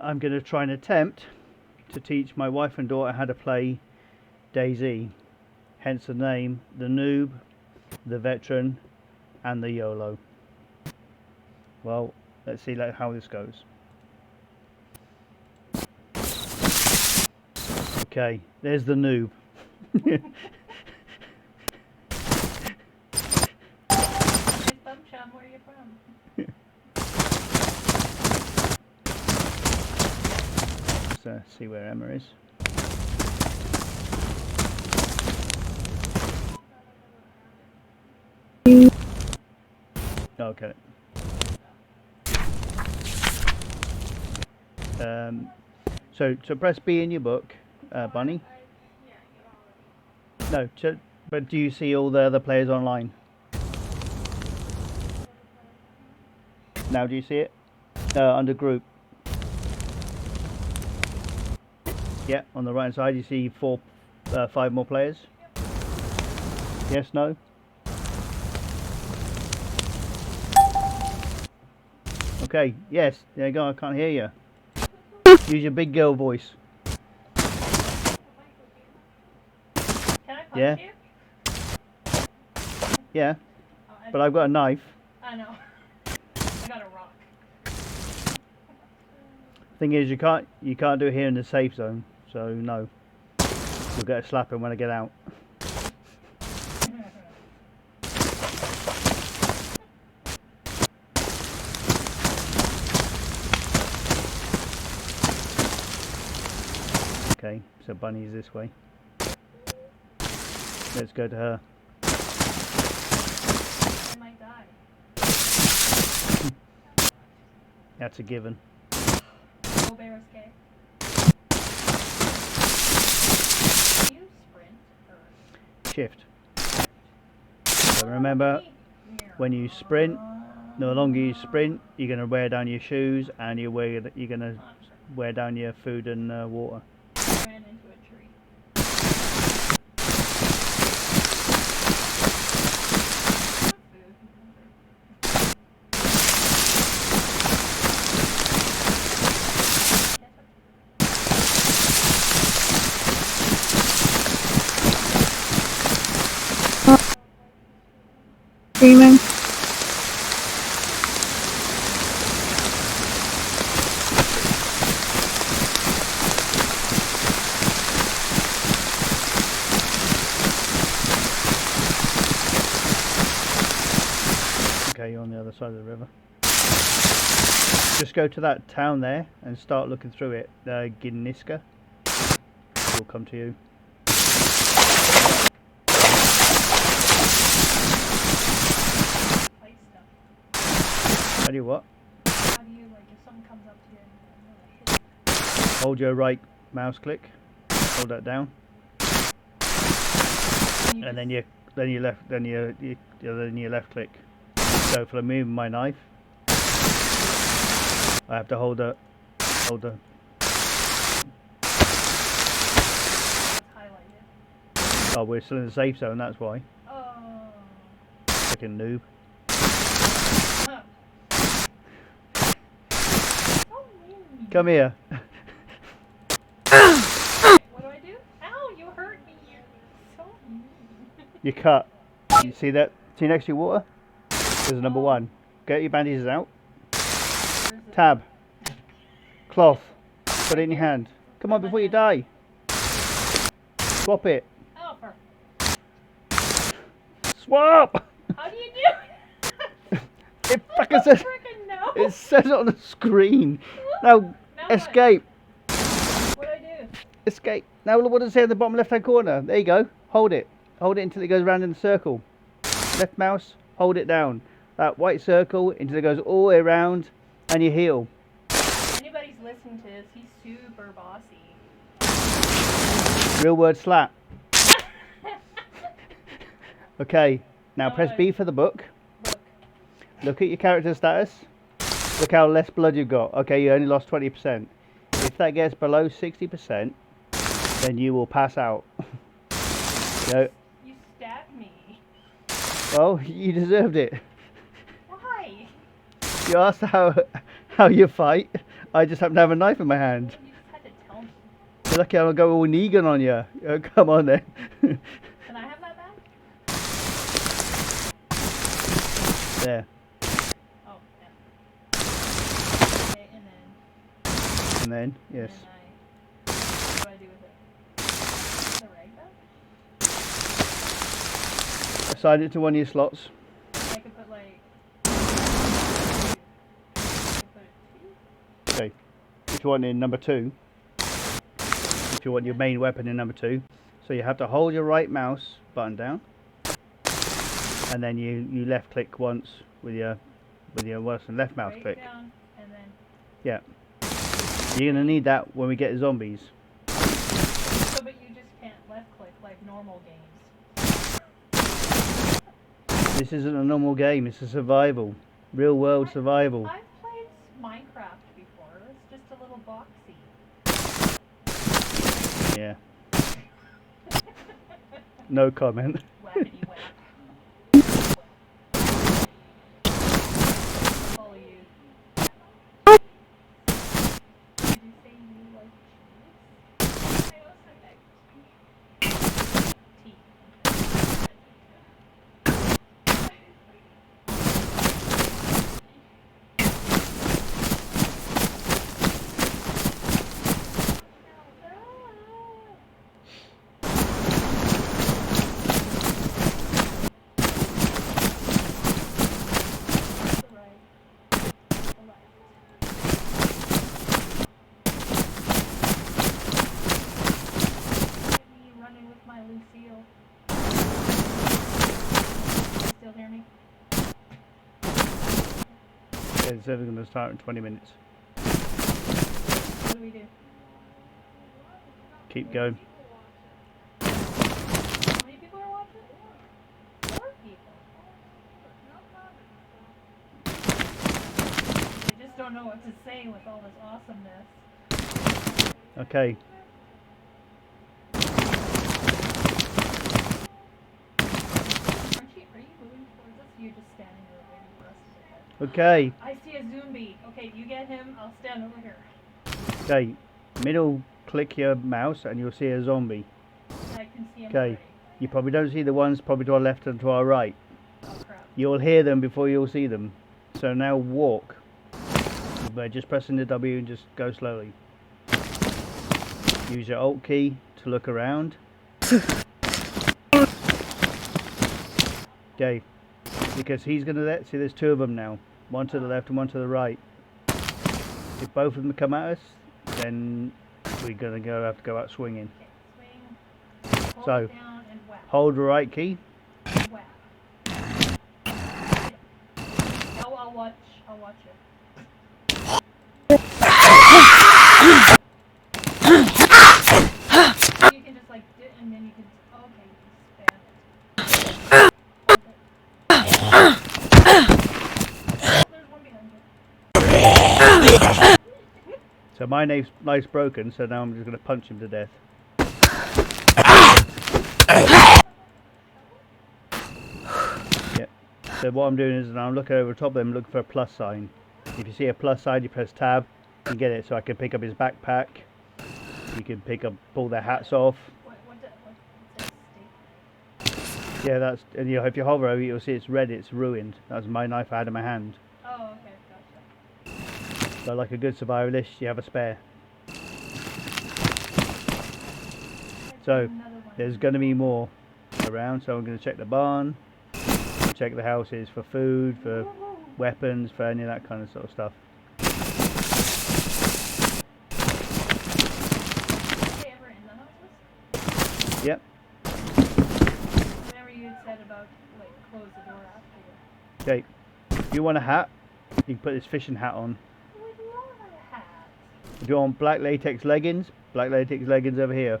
I'm going to try and attempt to teach my wife and daughter how to play DayZ. Hence the name, the Noob, the Veteran, and the Yolo. Well, let's see how this goes. Okay, there's the Noob. Where are you from? Let's see where Emma is. Okay. So press B in your book, Bunny. No, but do you see all the other players online? Now do you see it? Under group. Yeah, on the right hand side you see 5 more players. Yes, no? Okay, yes, there you go, I can't hear you. Use your big girl voice. Can I punch you? Yeah, but I've got a knife. I know. I got a rock. Thing is, you can't do it here in the safe zone, so no. You'll get a slapping when I get out. Okay, so Bunny's this way. Let's go to her. I might die. That's a given. No bear escape. Do you sprint or Shift. So remember, when you sprint, the longer you sprint, you're going to wear down your shoes and you're going to wear down your food and water. I ran into a tree. Screaming. Okay, you're on the other side of the river. Just go to that town there and start looking through it. Giniska. Will come to you. How do you what? How do you, like, if someone comes up to you and hit Hold your right mouse click. Hold that down. And then your left click. So if I move my knife, I have to hold the highlighted. Oh, we're still in the safe zone, that's why. Oh. Freaking noob. Huh. Oh, man. Come here. What do I do? Ow, you hurt me. You're so mean. You cut. You see that? See next to your water? There's a number 1. Get your bandages out. Tab. Cloth. Put it in your hand. Come on before you die. Swap it. Oh, for... Swap! How do you do it? It fucking says, Frickin' no. it says it on the screen. Now, escape. What do I do? Escape. Now look what does it say at the bottom left hand corner. There you go. Hold it. Hold it until it goes round in a circle. Left mouse, hold it down. That white circle until it goes all the way around and you heal. If anybody's listening to this, he's super bossy. Real word slap. Okay, now No, press no. B for the book. Look. Look at your character status. Look how less blood you've got. Okay, you only lost 20%. If that gets below 60%, then you will pass out. You stabbed me. Well, you deserved it. Why? You asked how you fight. I just happen to have a knife in my hand. You just had to tell me. You're lucky I don't go all Negan on you. Oh, come on then. Can I have that back? There. Oh, yeah. Okay, And then, yes. what do I do with it? The rag back? Assign it to one of your slots. I could put like. Okay. If you want in number 2. If you want your main weapon in number 2. So you have to hold your right mouse button down. And then you left click once with your worse than left mouse click. Down, and then. Yeah. You're gonna need that when we get zombies. So, but you just can't left click like normal games. This isn't a normal game, it's a survival. Real world survival. I've played Minecraft before. It's just a little boxy. Yeah. No comment. Whackity whack. Follow you. Did you say you like cheese? I also like tea. Still hear me? It's only going to start in 20 minutes. What do we do? Keep going. How many people are watching? 4 people. I just don't know what to say with all this awesomeness. Okay. Are you moving towards us? You're just standing there waiting for us to get Okay. I see a zombie. Okay, you get him. I'll stand over here. Okay. Middle click your mouse and you'll see a zombie. I can see him Okay. already. You probably don't see the ones probably to our left and to our right. Oh crap. You'll hear them before you'll see them. So now walk. By just pressing the W and just go slowly. Use your Alt key to look around. Okay. Because he's going to see there's 2 of them now. One to the left and one to the right. If both of them come at us, then we're going to have to go out swinging. Okay, swing. Hold So, it down and whack. Hold the right key. Whack. I'll watch. I'll watch it. You can just like do it and then you can. Okay, you can spam it. There's one behind you. So my knife's broken, so now I'm just going to punch him to death. Yep. So what I'm doing is I'm looking over the top of them, looking for a plus sign. If you see a plus sign, you press tab and get it. So I can pick up his backpack. You can pull their hats off. What's that state? Yeah, that's, and if you hover over it, you'll see it's red, it's ruined. That's my knife I had in my hand. Oh, okay, gotcha. So like a good survivalist, you have a spare. So there's going to be more around, so I'm going to check the barn, check the houses for food, for weapons, for any of that kind of sort of stuff. Are they ever in the houses? Yep. Whenever you had said about like close the door after you. Okay. If you want a hat, you can put this fishing hat on. I would love a hat. If you want black latex leggings over here. Where?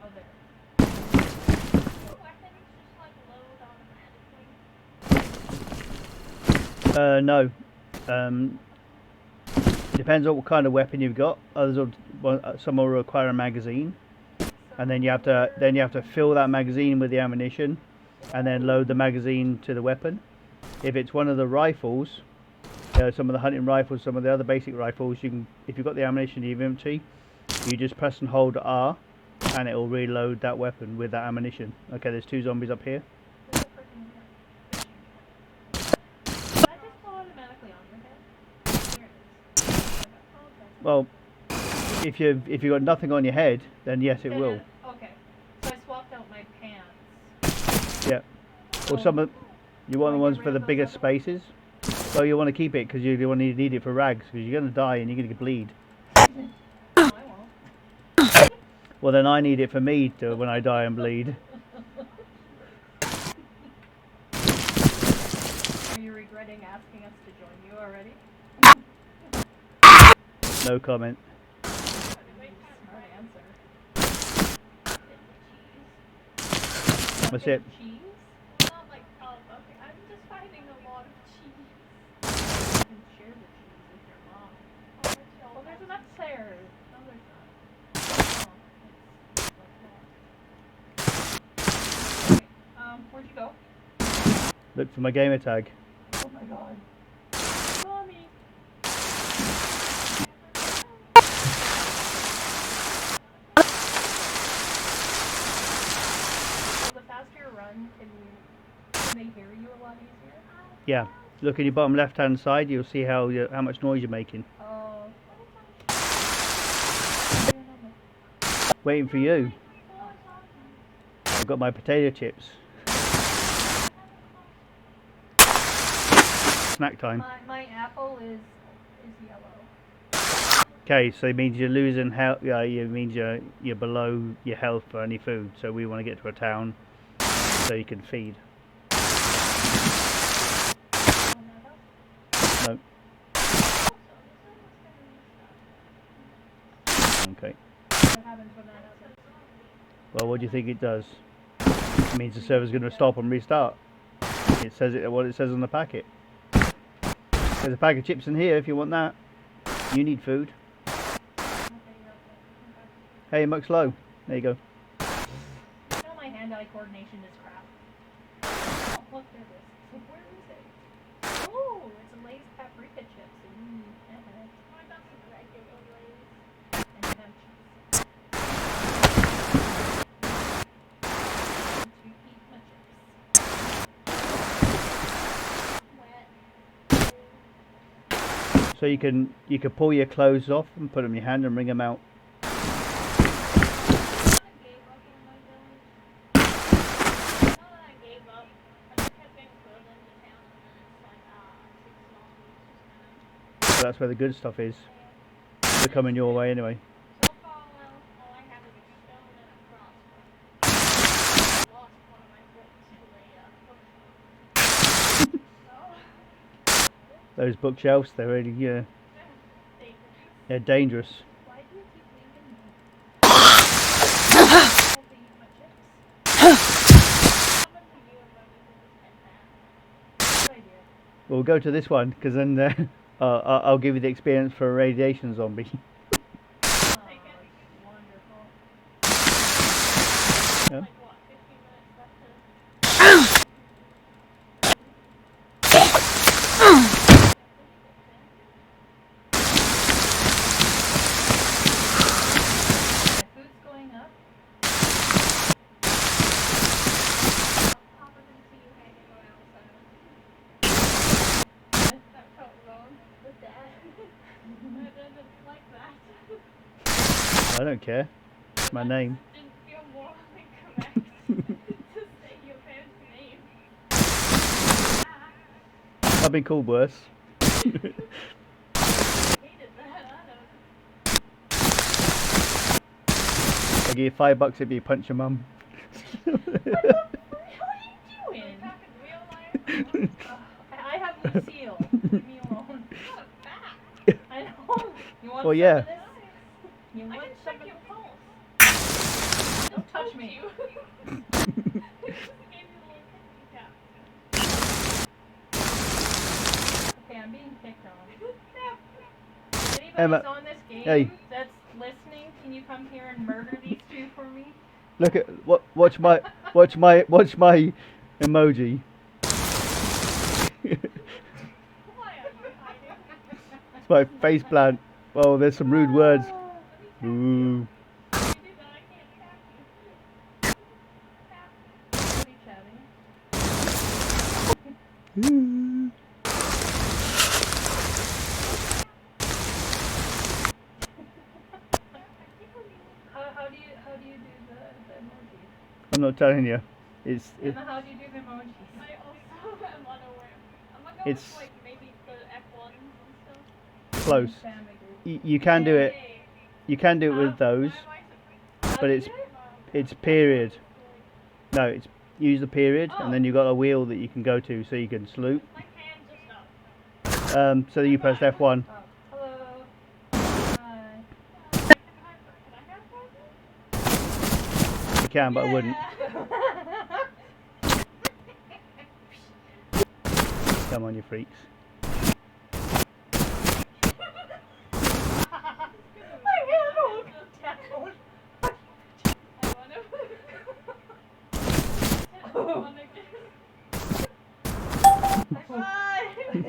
Oh, there. Weapons just like load automatically? No. Depends on what kind of weapon you've got. Some will require a magazine, and then you have to fill that magazine with the ammunition, and then load the magazine to the weapon. If it's one of the rifles, Some of the hunting rifles, some of the other basic rifles, you can, if you've got the ammunition in your inventory, you just press and hold R, and it will reload that weapon with that ammunition. Okay, there's 2 zombies up here. There's a person in here. Did that just go automatically on your head? There it is. Okay. Well, if you've got nothing on your head, then yes, it will. Okay. So I swapped out my pants. Yeah. Or some of you want the ones for the bigger spaces. Well, you want to keep it because you need it for rags, because you're going to die and you're going to bleed. No, I won't. Well, then I need it for me to when I die and bleed. Are you regretting asking us to join you already? No comment. Smart answer. That's it. Cheese? Not like, oh, okay. I'm just finding a lot of cheese. You can share the cheese with your mom. Well, there's an upstairs. No, there's not. Oh, it's like that. Okay, where'd you go? Look for my gamer tag. Oh my god. Mommy. So the faster you run, can they hear you a lot easier? Yeah. Look at your bottom left-hand side. You'll see how much noise you're making. Oh. Waiting for you. I've got my potato chips. Snack time. My apple is yellow. Okay, so it means you're losing health. Yeah, it means you're below your health for any food. So we want to get to a town so you can feed. No. Okay. What happens when that happens? Well, what do you think it does? It means the server's going to stop and restart. It says what it says on the packet. There's a pack of chips in here if you want that. You need food. Hey, Muck's low. There you go. You know my hand-eye coordination is crap. Oh, look, there it is. Where is it? Oh, it's a Lay's paprika chips. I got some regular Lay's. And you have cheese. To eat my chips. Wet. So you can pull your clothes off and put them in your hand and wring them out. I gave up on my village. Not that I gave up. I just kept getting pulled into town and then it's like, 6 zombies. So that's where the good stuff is. They're coming your way anyway. So far, well, all I have is a stone and a crossbow. I lost one of my books to a bookstore. Those bookshelves, they're really they're dangerous. Why do you keep leaving me? I have to eat my chips. Good idea. We'll go to this one because then I'll give you the experience for a radiation zombie. Oh, wonderful. Yeah. Like what, 15 minutes left to... My food's going up. Papa didn't see you hanging around, so... That felt wrong with that. I didn't like that. I don't care. It's my name. Didn't feel morally correct to say your parents' name. I've been called worse. I hated that. I'll give you $5 if you punch your mum. What are you doing? Back in real life, I have Lucille. Leave me alone. I know. You want Well, some yeah. of this? You I want can some check of your this? pulse. Don't touch me. Gave you a little kissy tap. Okay, I'm being picked on. If Emma, anybody's on this game hey. that's listening, can you come here and murder these two for me? Look at watch my emoji. Why are you hiding? My face plant. Oh, there's some rude words. Ooh. You do that, I can't tap you. What are you chatting? Ooh. How do you do the emojis? I'm not telling you. It's Emma, how do you do the emojis? I also am unaware. I'm gonna go It's- with like maybe the F1s and stuff. close. Family group. You can do it. Yay. You can do it with those, Why am I How but do you it's do it? it's period. No, it's use the period, and then you got a wheel that you can go to, so you can salute. my hand just up? So you pressed F1. Oh, hello. Hi. Can I have one? You can, but I wouldn't. Come on, you freaks. My hand will go down. I wanna one again. Hi. F1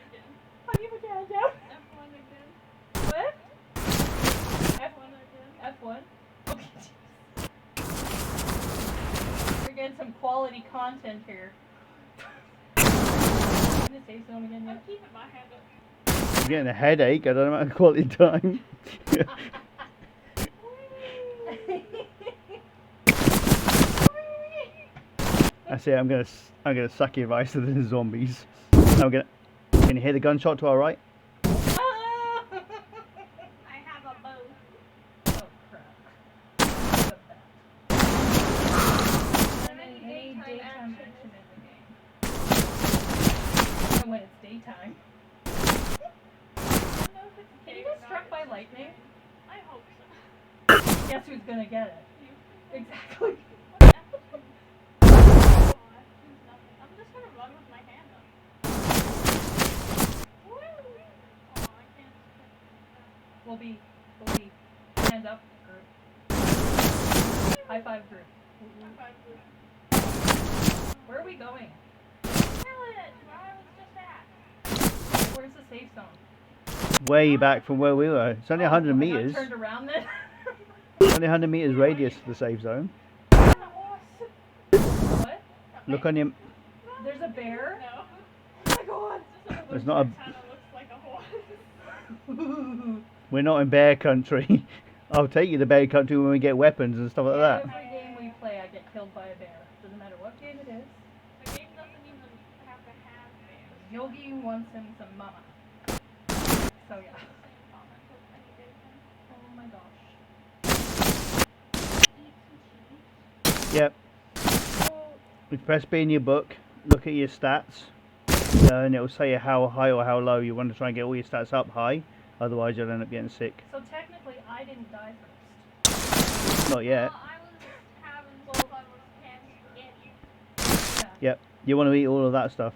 again. How do you put your hand down? F1 again. What? F1 again. F1? Okay. We're getting some quality content here. I'm gonna say something again I'm yet. keeping my hand up. I'm getting a headache. I don't know about quality time. That's it. I'm gonna suck your advice to the zombies. I'm gonna. Can you hear the gunshot to our right? I have a bow. Oh crap. What that? Any Daytime daytime action. action in the game. And when it's daytime. I don't know if it's Can gay you or get not, struck it's by just lightning? gay. I hope so. Guess who's gonna get it? Exactly. I'm just gonna run with my hand up. Woo! Aw, I can't. We'll be hands up group. High five group. Where are we going? Village, where I was just at. Where's the safe zone? Way back from where we were. It's only 100 I got meters. turned around then. Only 100 meters radius to the safe zone. The horse. What? Look on your. There's a bear? No. Oh my god. There's not a. Kinda looks like a horse. We're not in bear country. I'll take you to bear country when we get weapons and stuff like that. Every game we play, I get killed by a bear. Doesn't matter what game it is. The game doesn't even have to have bears. Yogi wants him some mama. So yeah. Same comment with any game. Oh my gosh. Eat some cheese. Yep. So, You press B in your book, look at your stats, and it will say how high or how low. You want to try and get all your stats up high, otherwise you'll end up getting sick. so technically, I didn't die first. Not yet. I was having some fun with canned spaghetti. Yeah. Yep. You want to eat all of that stuff.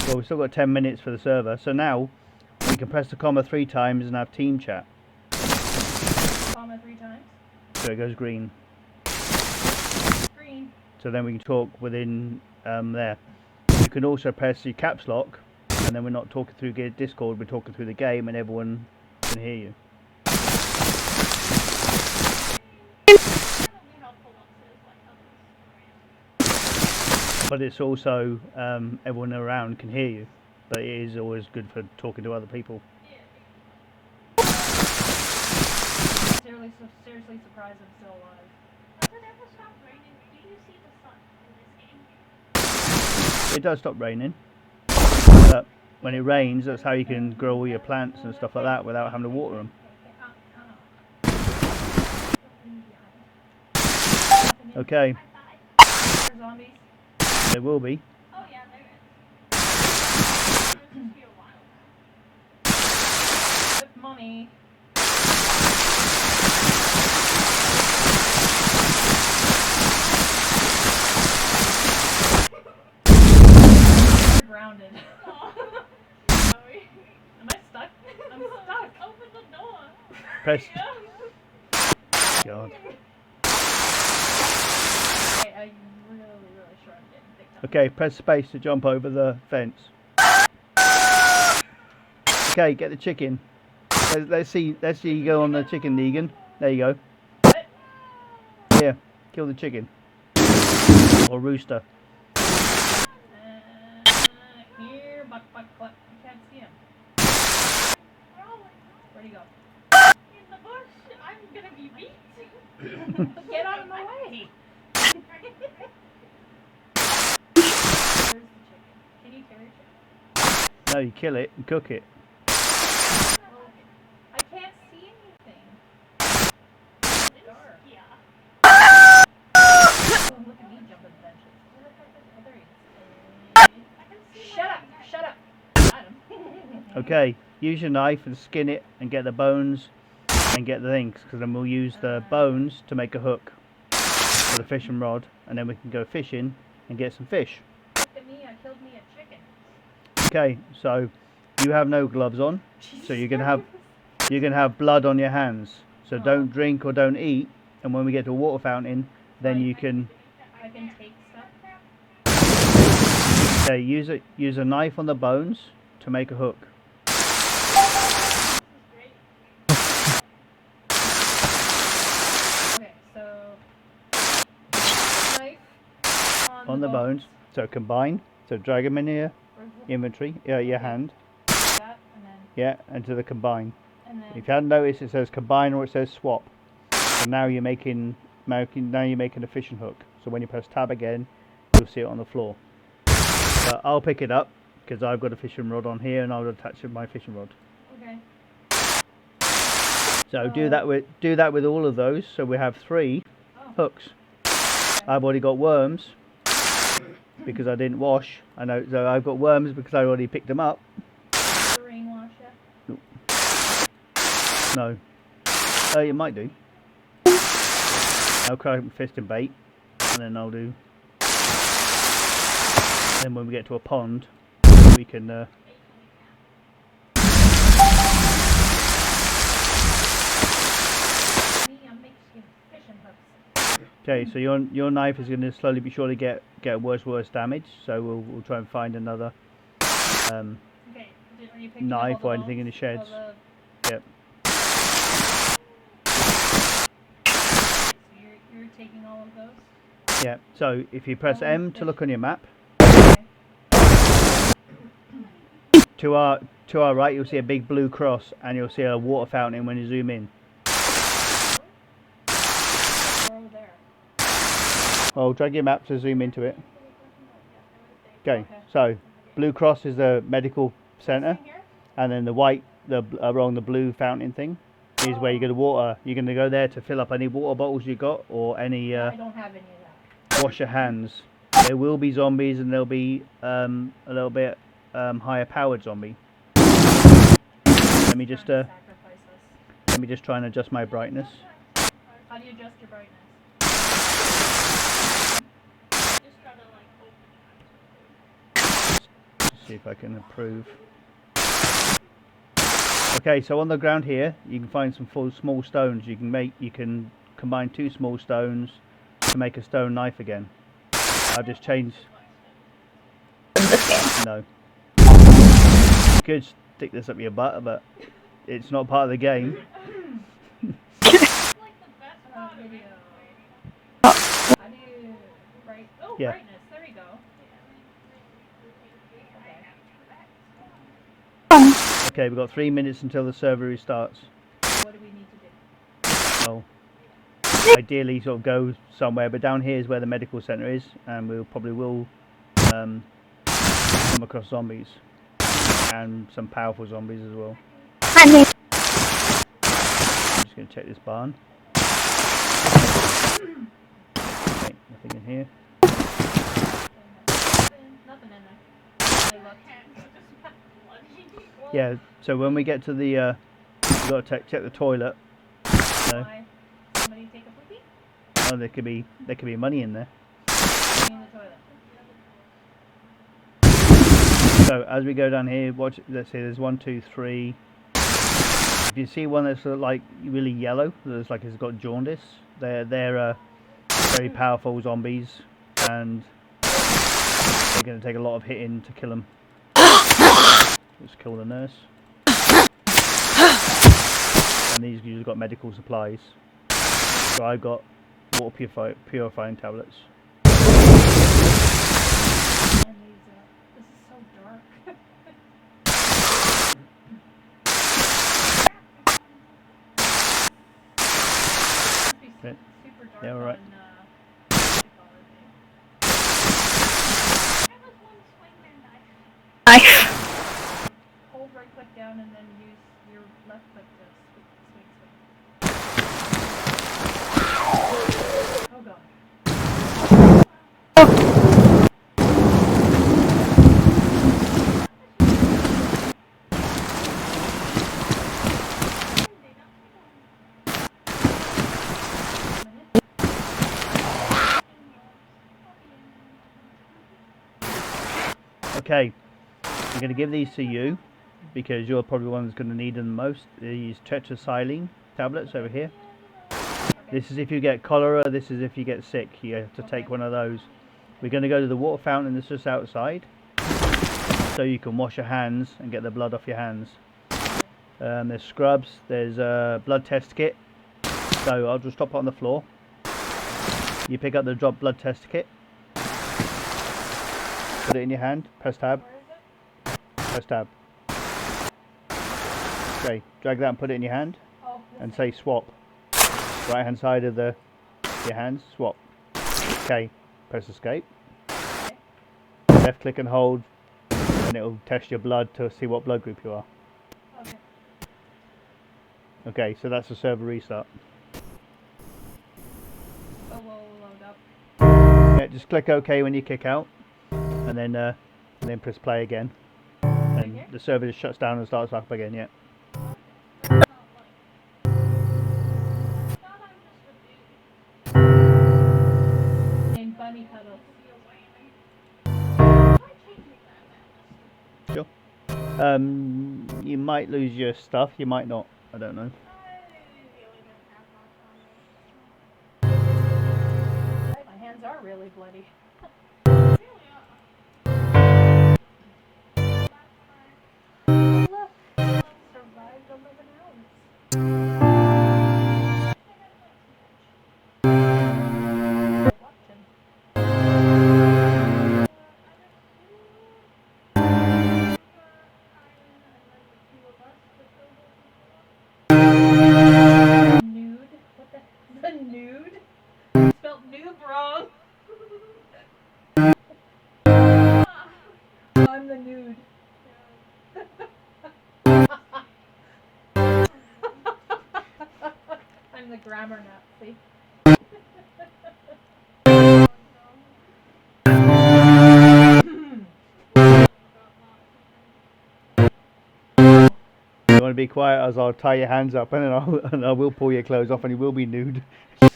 Well, we've still got 10 minutes for the server, so now we can press the comma 3 times and have team chat. Comma 3 times. So it goes green. Green. So then we can talk within there. You can also press your caps lock, and then we're not talking through Discord, we're talking through the game, and everyone can hear you. That'll be helpful once there's like others around. But it's also everyone around can hear you. But it is always good for talking to other people. Yeah. Seriously surprised I'm still alive. Does it ever stop raining? Do you see the sun in this game? It does stop raining. But when it rains, that's how you can grow all your plants and stuff like that without having to water them. Okay, Are zombies? there will be. Oh yeah, there is. There's just be a while. With mommy. You're grounded. Aw. Sorry. Am I stuck? I'm stuck. Open the door. Press. Yeah. God. I'm really sure I'm getting picked Okay, press space to jump over the fence. Okay, get the chicken. Let's see you go on the chicken, Negan. There you go. What? Here, kill the chicken. Or rooster. Here, buck, cluck. I can't see him. Where'd he go? In the bush, I'm gonna be beat. Get out of my way! Where's the chicken? Can you carry chicken? No, you kill it and cook it. I can't see anything. Dark. Yeah. Oh, look at me jumping benches. Where the heck is oh, there he is. I can see Shut up! Got him. Okay, use your knife and skin it and get the bones and get the things, because then we'll use the bones to make a hook for the fishing rod, and then we can go fishing and get some fish. Look at me, I killed me a chicken. Okay, so you have no gloves on, so you're gonna have blood on your hands. So don't drink or don't eat, and when we get to a water fountain, then you can I can take stuff. okay, use a knife on the bones to make a hook. Okay, so knife On the bones. So combine. So drag them in your inventory, your hand. That, and then, Yeah, and to the combine. and then If you hadn't noticed, it says combine or it says swap. So now you're making a fishing hook. So when you press tab again, you'll see it on the floor. But I'll pick it up because I've got a fishing rod on here and I'll attach it to my fishing rod. okay. So do that with all of those. So we have 3 Oh, hooks. I've already got worms because I didn't wash. I know, so I've got worms because I already picked them up. brainwash ya. No. You might do. I'll cry fist and bait, and then I'll do. Then when we get to a pond, we can. Me, I'm making fishing hooks. Okay, so your knife is going to slowly but surely get worse damage. So we'll try and find another Okay, are you picking knife up all or the anything in the bones? sheds. All Yep. so you're taking all of those? Yeah. So if you press M to look on your map, Okay. to our right you'll see a big blue cross, and you'll see a water fountain when you zoom in. Or over there. Well, drag your map to zoom into it. Okay. Okay. So blue cross is the medical center. In here? And then the white, along the blue fountain thing, is where you get the water. You're going to go there to fill up any water bottles you got, or any. I don't have any of that. Wash your hands. There will be zombies, and there'll be a little bit higher powered zombie. Let me just Sacrifice us. try and adjust my brightness. How do you adjust your brightness? Just gotta like open See if I can improve. Okay, so on the ground here, you can find some small stones. You can combine 2 small stones to make a stone knife again. I've just changed. No. You could stick this up your butt, but it's not part of the game. like the best part of it. Video. How do you Oh, Yeah. brightness. There we go. Okay. Okay, we've got 3 minutes until the server restarts. What do we need to do? Well, ideally sort of go somewhere, but down here is where the medical center is, and we'll probably come across zombies and some powerful zombies as well. I'm just going to check this barn. Okay, nothing in here. Nothing in there. Yeah, so when we get to the, we've got to check the toilet. No, Why? Somebody take a poopy? oh, there could be money in there. In the toilet. So as we go down here, watch. Let's see. There's 1, 2, 3. If you see one that's like really yellow, that's like it's got jaundice. They're very powerful zombies, and You're going to take a lot of hitting to kill them. Let's kill the nurse. And these you've got medical supplies. So I've got water purifying tablets. And these, this is so dark. Must be Yeah. super dark Yeah, all right. on, what do you call it? That was one swing their knife. Hold right click down and then use your left click to swing. Oh god. Okay, I'm going to give these to you because you're probably the one that's going to need them the most. These tetracycline tablets over here. This is if you get cholera, this is if you get sick. You have to take one of those. We're going to go to the water fountain that's just outside so you can wash your hands and get the blood off your hands. There's scrubs, there's a blood test kit. So I'll just drop it on the floor. You pick up the drop blood test kit. Put it in your hand, press tab. Where is it? Press tab. Okay, drag that and put it in your hand Oh, and say swap. Right hand side of your hands, swap. Okay, press escape. okay. Left click and hold and it'll test your blood to see what blood group you are. Okay. Okay, so that's a server restart. Oh, we'll load up. Yeah, just click OK when you kick out and then press play again. And here? the server just shuts down and starts up again, yeah. Named Bunny Cuddles. Sure. You might lose your stuff, you might not. I don't know. My hands are really bloody. Look! Survived 11 hours. Watching. Nude? What the nude? You spelled noob wrong. I'm the nude. I'm the grammar Nazi. You want to be quiet as I'll tie your hands up and then I will pull your clothes off and you will be nude. Oh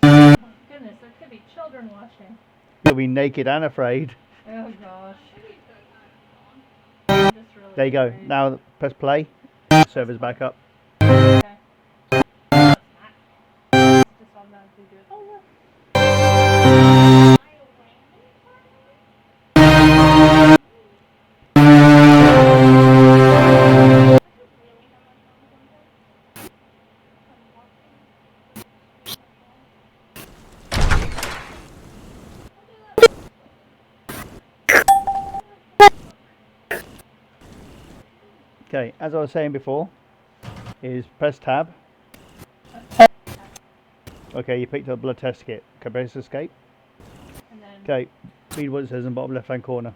my goodness, there could be children watching. You'll be naked and afraid. Oh gosh. I'm just really There you go. afraid. Now press play. The server's back up. Okay. No, it's not. It's just automatically do it. Oh look. Okay, as I was saying before, is press tab. Okay, you picked up blood test kit. Okay, press escape. And then Okay, read what it says in the bottom left hand corner.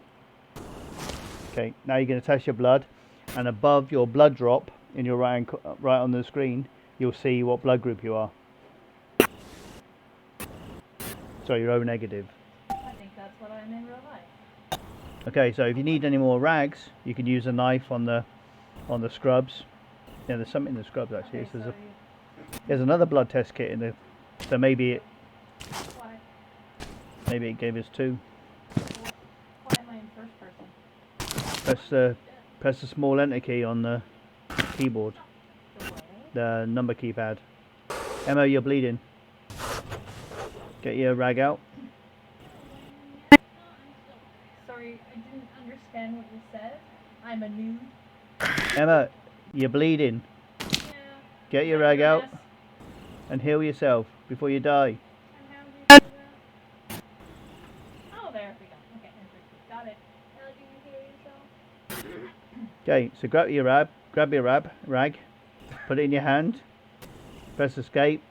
Okay, now you're going to test your blood, and above your blood drop in your right on the screen, you'll see what blood group you are. So you're O negative. I think that's what I'm in real life. Okay, so if you need any more rags, you can use a knife on the scrubs. Yeah, there's something in the scrubs actually. Okay, So so there's another blood test kit in the. So maybe why it gave us two. am I in first person? Press the small enter key on the keyboard, The way? the number keypad. Emma, you're bleeding. Get your rag out. Sorry, I'm a noob. Emma, you're bleeding. Yeah. Get your Check rag out ass. and heal yourself before you die. And how do you do that? Oh, there we go. Okay, got it. How do you heal yourself? Okay, so grab your rag, put it in your hand, press escape,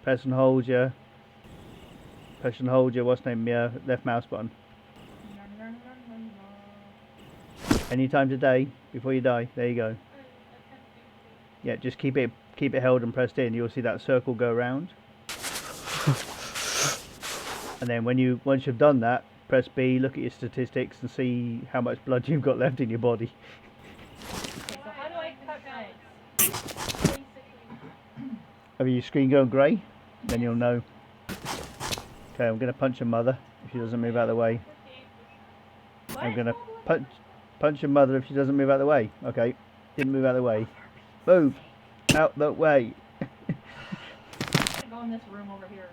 press and hold your what's name, your left mouse button. Any time today before you die. There you go. I'm attempting to. Yeah, just keep it held and pressed in. You'll see that circle go around. And then once you've done that, press B, look at your statistics and see how much blood you've got left in your body. Okay, so how do I cut knives? Basically. Have your screen going grey? Then you'll know. Okay, I'm gonna punch your mother if she doesn't move out of the way. What? I'm gonna punch your mother if she doesn't move out of the way. Okay, didn't move out of the way. Move out the way. I'm gonna go in this room over here.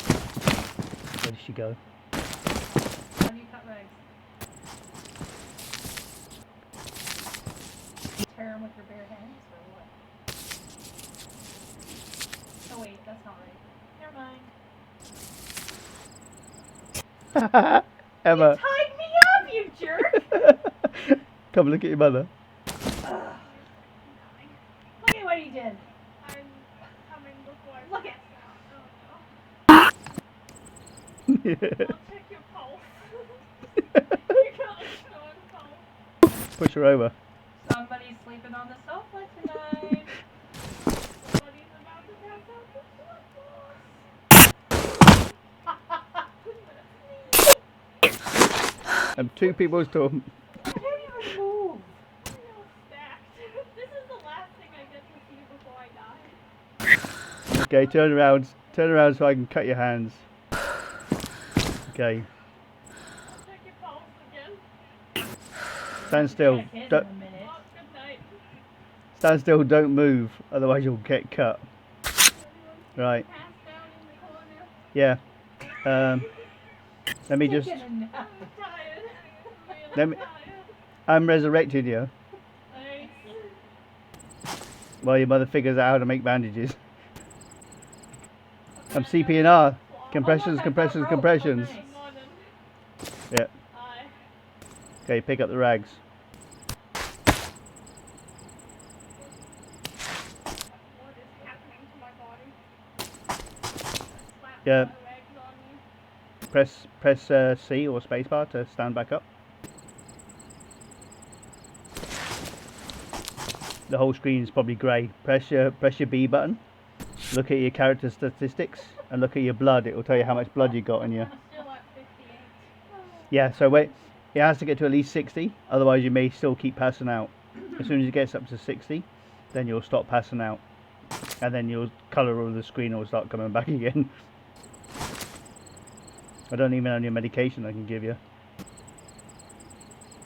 Where did she go? How do you cut rags? Tear them with your bare hands or what? Oh wait, that's not right. Never mind. Emma, You tied me up, you jerk! come look at your mother. Ugh. Look at what he did. I'm coming before I Look at. I'll check your pulse. You got a strong pulse. Push her over. Somebody's sleeping on the sofa tonight. Somebody's about to pass out the football. And two people's torn. I can't even move. Real stacked. This is the last thing I get to see before I die. Okay, turn around so I can cut your hands. Okay, I'll check your pulse again. stand still. Check in Don't, a minute. Oh, good night. stand still, don't move, otherwise you'll get cut. Right, Pass down in the corner. yeah. Let me just, Taking a nap. I'm tired. Really Let me- tired. I'm resurrecting you Thanks. while your mother figures out how to make bandages. I'm CPNR. Compressions, Oh, look, I compressions, got rope. compressions. Oh, nice. Good morning. Yeah. Hi. Okay, pick up the rags. What is happening to my body? Slap Yeah. my legs on you. Press C or spacebar to stand back up. The whole screen is probably grey. Press your B button. Look at your character statistics and look at your blood. It will tell you how much blood you got in you. I'm still at 58. Yeah. So wait, it has to get to at least 60. Otherwise, you may still keep passing out. As soon as it gets up to 60, then you'll stop passing out, and then your colour of the screen will start coming back again. I don't even know any medication I can give you.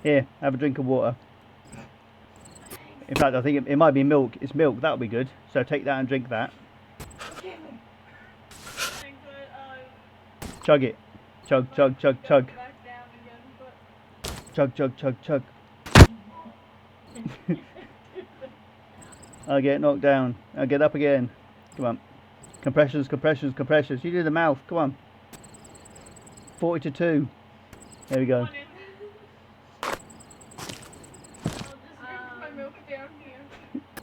Here, have a drink of water. In fact, I think it might be milk. It's milk. That'll be good. So take that and drink that. Thanks, Chug it. Chug, chug, chug, chug. back down again, but Chug, chug, chug, chug. I'll get knocked down. I'll get up again. Come on. Compressions, compressions, compressions. You do the mouth. Come on. 40 to 2. There we go. one in. I'll just drink my milk down here.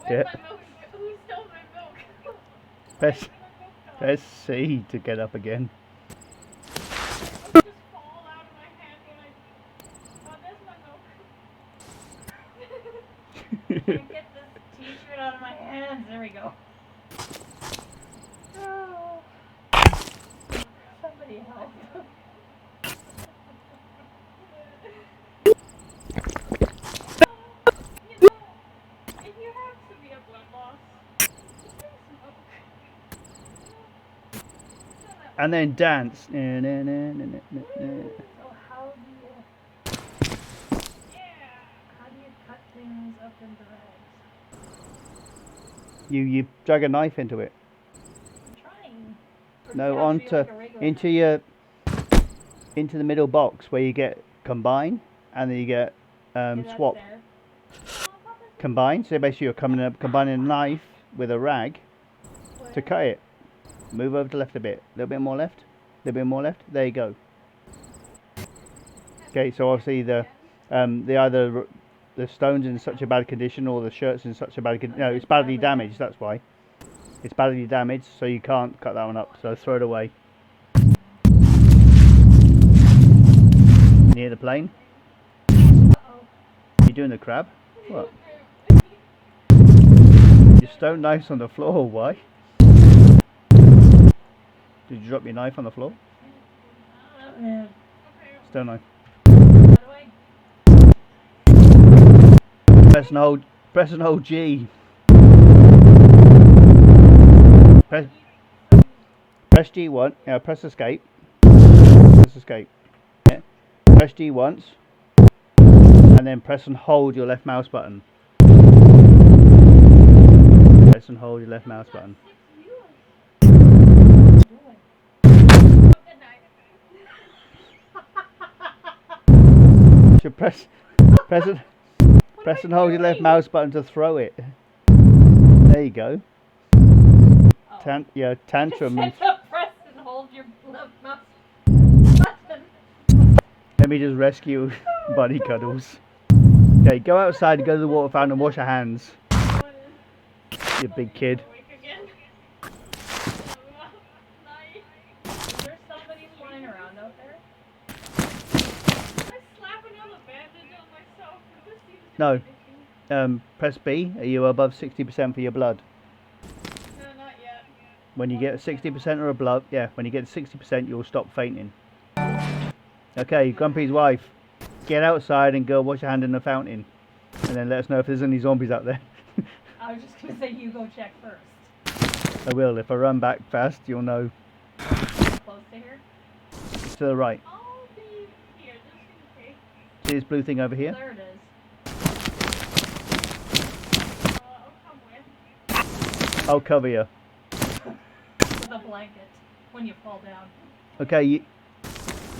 Where's Yeah. my milk? Who stole my milk? Press, Where's my milk gone? press C to get up again. It'll just fall out of my hand when I. Oh, there's my milk. Can't get this t-shirt out of my hands. There we go. Oh. Somebody help. You know, if you have severe blood loss, drink smoke. And then dance. So how do you Yeah. cut things up into rags? You drag a knife into it. I'm trying. Or does No, it have to be onto like a regular into knife? your into the middle box where you get combine and then you get Yeah, that's swap. there. Combine. So basically you're combining a knife with a rag to cut it. Move over to the left a bit. A little bit more left. A little bit more left. There you go. Okay, so obviously the either the stone's in such a bad condition or the shirt's in such a bad condition. No, it's badly damaged. That's why. It's badly damaged, so you can't cut that one up. So throw it away. Near the plane. Uh-oh. You doing the crab? What? Your stone knife's on the floor. Why? Did you drop your knife on the floor? Yeah. Stone knife. How do I... Press and hold G. Press G once. Yeah, press escape. Press escape. Yeah. Press G once, and then press and hold your left mouse button. Press and hold your left mouse button. So press and hold your left mouse button to throw it. There you go. Oh. Tantrum. Just press and hold your left mouse button. Let me just rescue Bunny Cuddles. Okay, go outside and go to the water fountain and wash your hands. You big kid. Is there somebody flying around out there? No. Press B. Are you above 60% for your blood? No, not yet. When you get 60% or above, yeah, when you get 60%, you'll stop fainting. Okay, Grumpy's wife, get outside and go wash your hand in the fountain, and then let us know if there's any zombies out there. I was just gonna say you go check first. I will. If I run back fast, you'll know. Close to here? To the right. I'll be here just in case. See this blue thing over here? There it is. I'll come with. I'll cover you. With a blanket when you fall down. Okay,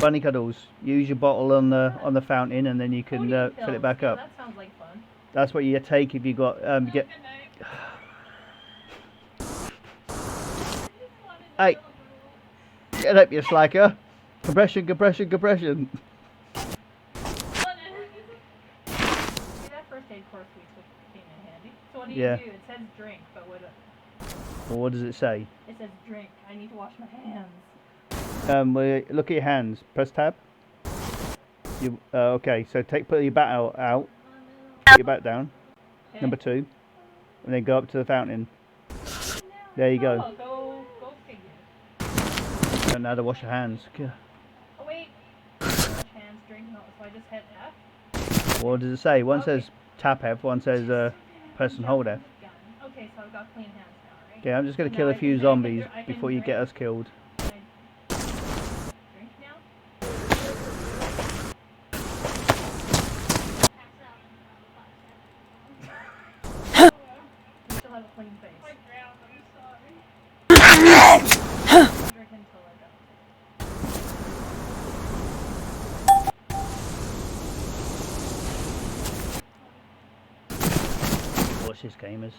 Bunny Cuddles, use your bottle on the fountain, and then you can fill it back up. That sounds like fun. That's what you take if you got get. Hey, get up, you slacker! Compression, compression, compression. See, that first aid course we took came in handy. So what do you Yeah. do? It says drink, but what? Well, what does it say? It says drink. I need to wash my hands. Well, look at your hands. Press tab. You okay? So put your bat out. Put your bat down. Okay. Number 2, and then go up to the fountain. There you go. Oh, go figure. And now to wash your hands. Oh wait. Wash hands, drink. No, so I just hit F. What does it say? One Okay. says tap F, one says press and hold F. Okay, so I've got clean hands now, right? Okay, I'm just gonna Now kill a I few can zombies I can before you get drink. us killed. Can I drink now? You still have a clean face. I drowned, I'm sorry. Drink until I go. Watch this, gamers.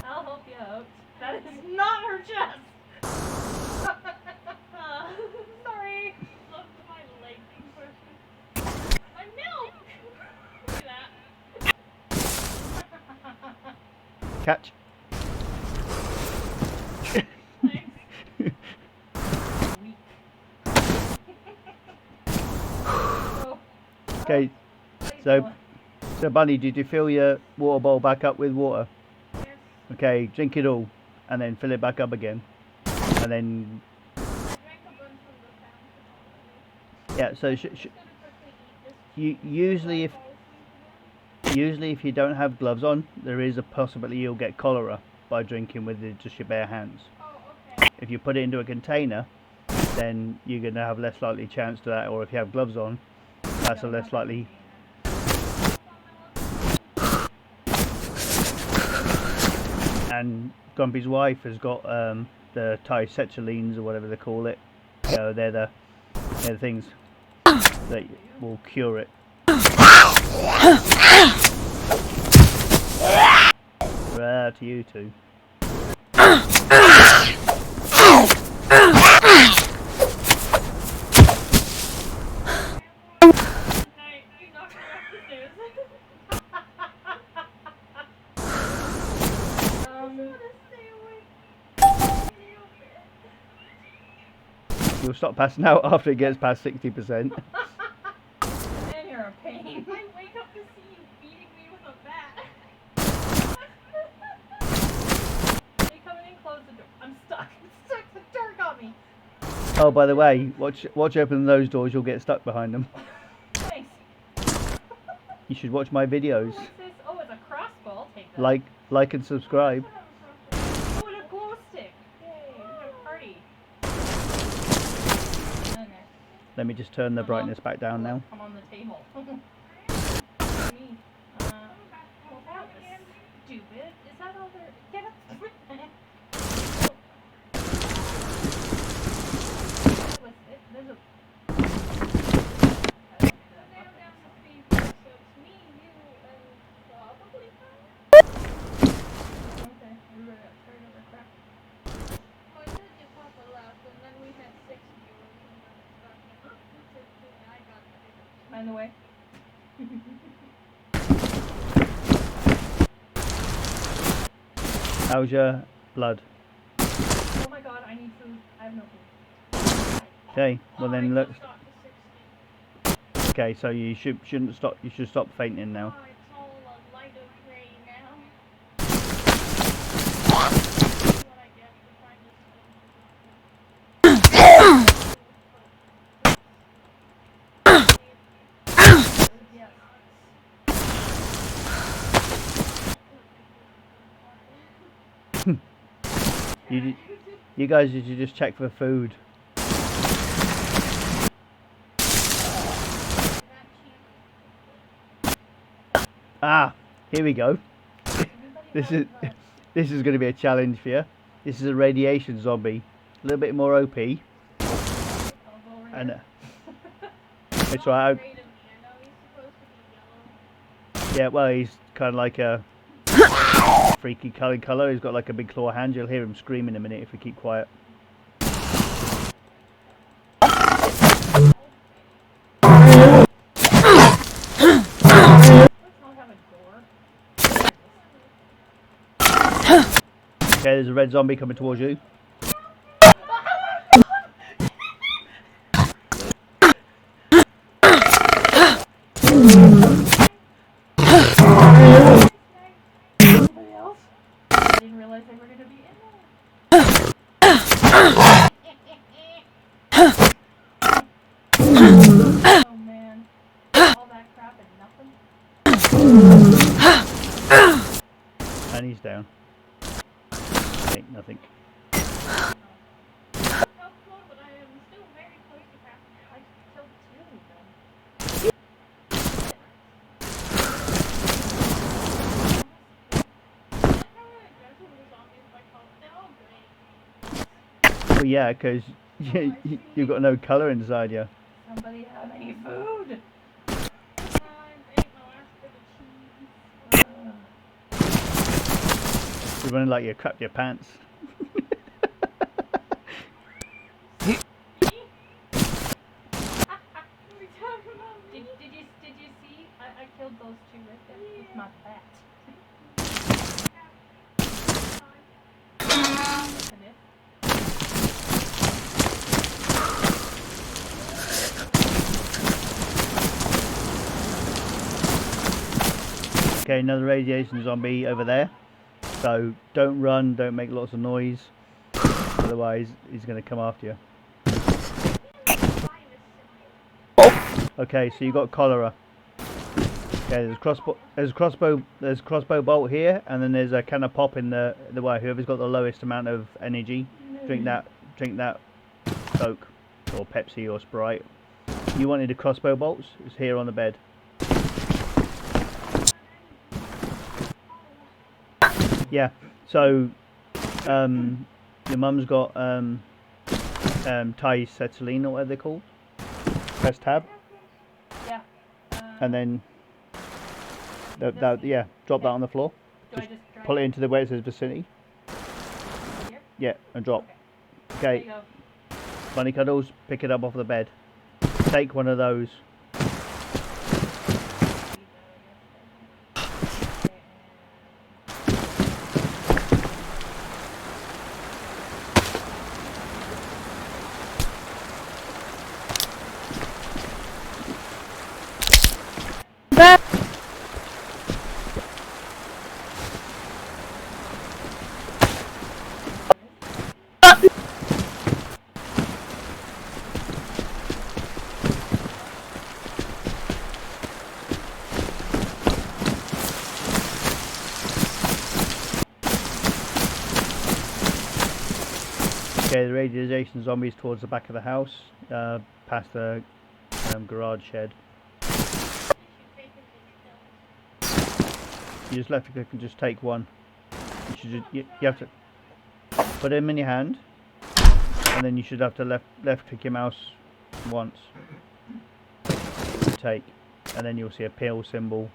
I'll help you out. That is not her chest. Sorry. Look at my leg being pushed. My milk! Look at that. Catch. Thanks. Weak. Okay, so Bunny, did you fill your water bowl back up with water? Yes. Okay, drink it all, and then fill it back up again, and then I drank a bunch from the fountain already. yeah. So I'm just gonna quickly eat this. usually if you don't have gloves on, there is a possibility you'll get cholera by drinking with just your bare hands. Oh, okay. If you put it into a container, then you're going to have less likely chance to that, or if you have gloves on, that's a less likely. And Grumpy's wife has got the tisecilines or whatever they call it. You know, they're the things that will cure it. To you two. You'll stop passing out after it gets past 60%. And you're a pain. I wake up to see you beating me with a bat. Hey, come in and close the door. I'm stuck. I'm stuck. The door got me. Oh, by the way, watch open those doors. You'll get stuck behind them. Thanks. You should watch my videos. What's this? Oh, it's a crossbow. I'll take that. Like and subscribe. Oh, and a glow stick. Yay, we're gonna party. And there. Let me just turn the brightness back down now. I'm on the table. Me. Well, that was stupid. Is that all there? Get up. What was it? There's a... Okay, everybody got carried over crap. Find the way. How's your blood? Oh my god, I need food. I have no food. Okay, well then look. Okay, so you shouldn't stop. You should stop fainting now. Oh, it's all a lighter gray now. What I get to find Yes. You guys should just check for food. Ah, here we go. This is going to be a challenge for you. This is a radiation zombie, a little bit more OP, and it's right. Yeah, well, he's kind of like a freaky colour. He's got like a big claw hand. You'll hear him scream in a minute if we keep quiet. Okay, there's a red zombie coming towards you. Somebody else? I didn't realize they were going to be in there. Oh man. All that crap and nothing? And he's down. Ain't nothing. I killed two of them. Well, yeah, because you've got no colour inside you. Somebody have any food? You're running like you crapped your pants. Did you see? I killed those two right there with my bat. And it? Okay, another radiation zombie over there. So don't run, don't make lots of noise. Otherwise, he's going to come after you. Okay, so you got cholera. Okay, there's crossbow bolt here, and then there's a can of pop in the way. Whoever's got the lowest amount of energy, drink that Coke. or Pepsi or Sprite. You wanted the crossbow bolts? It's here on the bed. Yeah. So your mum's got Thioacetylene or whatever they're called. Press tab. Yeah. And then yeah, drop that on the floor. Do I just drag Pull it into the where it says vicinity. here? Yeah, and drop. There you Okay, go. Bunny Cuddles, pick it up off the bed. Take one of those. Okay, the radiation zombies towards the back of the house, past the garage shed. You just left click and just take one. You should you have to put him in your hand, and then you should have to left click your mouse once. Take, and then you'll see a pill symbol.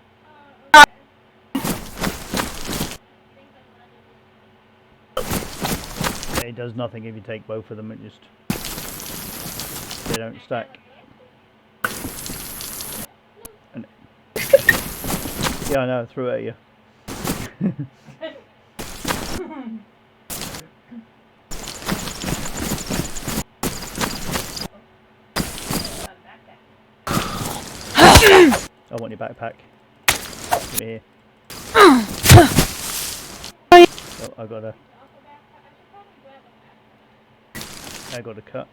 It does nothing if you take both of them. It just they don't stack. And yeah, I know, I threw it at you. I want your backpack. Give it here. Oh, I got a cut.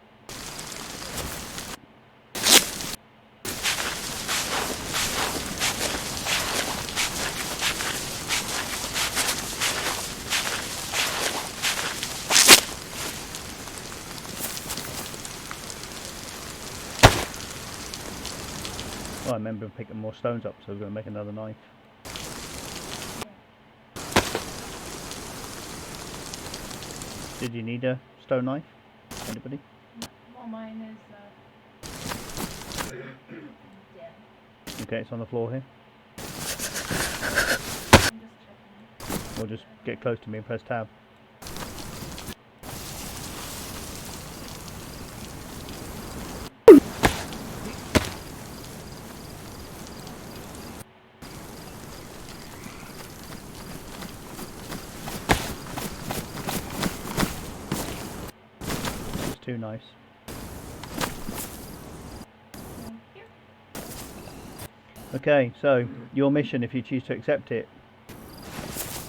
Oh, I remember picking more stones up, so we're going to make another knife. Did you need a stone knife? Anybody? Well, mine is dead. Okay, it's on the floor here. I'm just checking. Or just get close to me and press tab. It's too nice. Okay, so your mission, if you choose to accept it,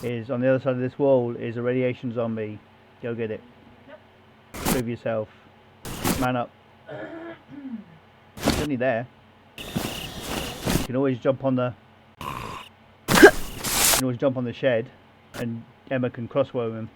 is on the other side of this wall is a radiation zombie. Go get it. Nope. Prove yourself. Man up. It's only there. You can always jump on the. You can always jump on the shed, and Emma can crossbow him.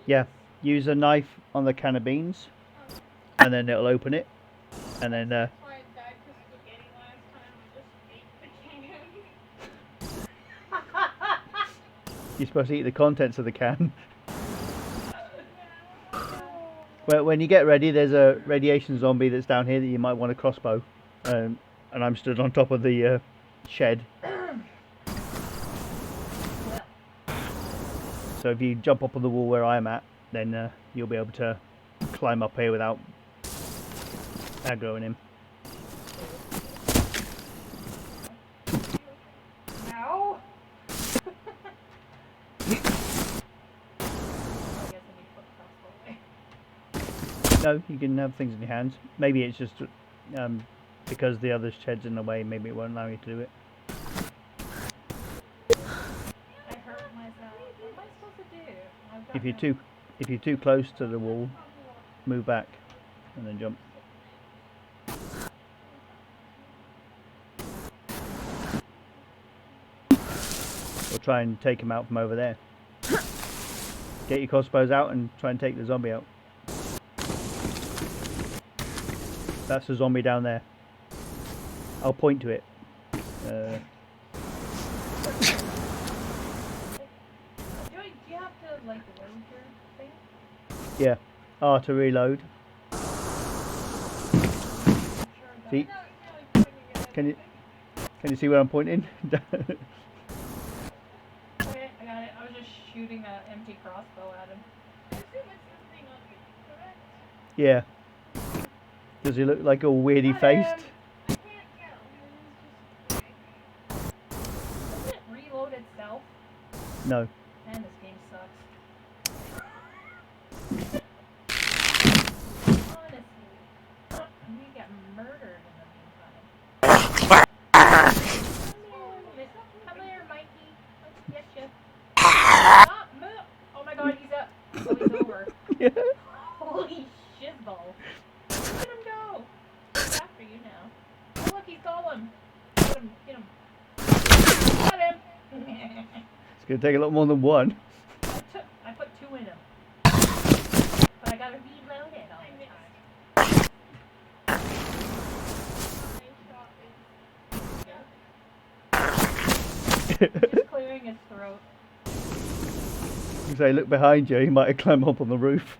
Yeah, use a knife on the can of beans, and then it'll open it, and then That's why I died to spaghetti last time. I just ate the can. you're supposed to eat the contents of the can. Well, when you get ready, there's a radiation zombie that's down here that you might want to crossbow, and I'm stood on top of the shed. So if you jump up on the wall where I'm at, then you'll be able to climb up here without aggroing him. No. No, you can have things in your hands. Maybe it's just because the other shed's in the way, maybe it won't allow you to do it. I hurt myself. What am I supposed to do? If you're too close to the wall, move back and then jump. Or try and take him out from over there. Get your crossbows out and try and take the zombie out. That's the zombie down there. I'll point to it. Do you have to like load your thing? Yeah. R to reload. See? Can you see where I'm pointing? Okay, I got it. I was just shooting an empty crossbow at him. I assume it's something on you, correct? Yeah. Does he look like all weirdy faced? I can't tell. It's just Doesn't it reload itself? No. Man, this game sucks. Honestly, we got murdered in the meantime. Come here, Mikey. Let's get you. Stop, move. Oh my god, he's up. Oh, he's over. Holy shitball. Let him go. He's after you now. Oh, look, he's golem. Get him, get him. Got him. It's going to take a lot more than one. I put 2 in him. But I gotta reload it all the time. Just clearing his throat. You say, look behind you, he might have climbed up on the roof.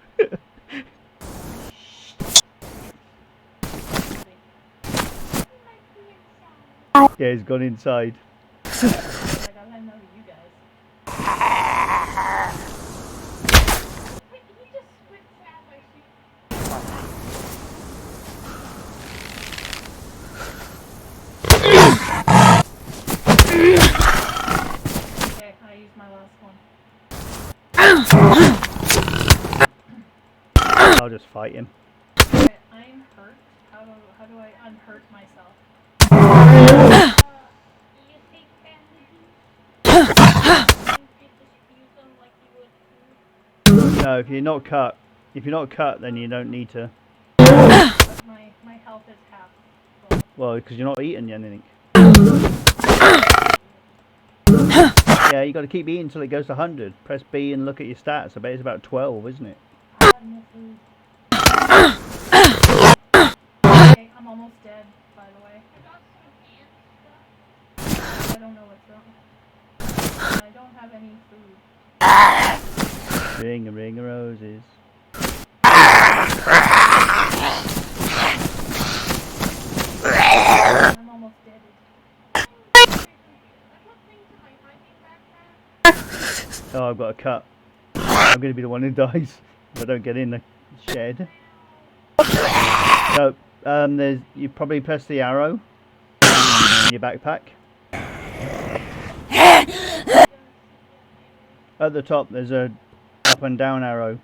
Yeah, he's gone inside. I gotta let him know you guys. Wait, he just switched out my shoe. Okay, I used my last one. I'll just fight him. Okay, I'm hurt. How do I unhurt myself? You take bandages. You just use them like you would food. No, if you're not cut, then you don't need to. But my health is half. Well, because you're not eating anything. Yeah, you got to keep eating until it goes to 100. Press B and look at your stats. I bet it's about 12, isn't it? I have no food. Okay, I'm almost dead, by the way. I got some ant stuff. I don't know what's wrong. I don't have any food. Ring a ring of roses. I'm almost dead. I put things in my hiking backpack. Oh, I've got a cut. I'm going to be the one who dies if I don't get in the shed. So, you probably press the arrow in your backpack. At the top, there's a up and down arrow.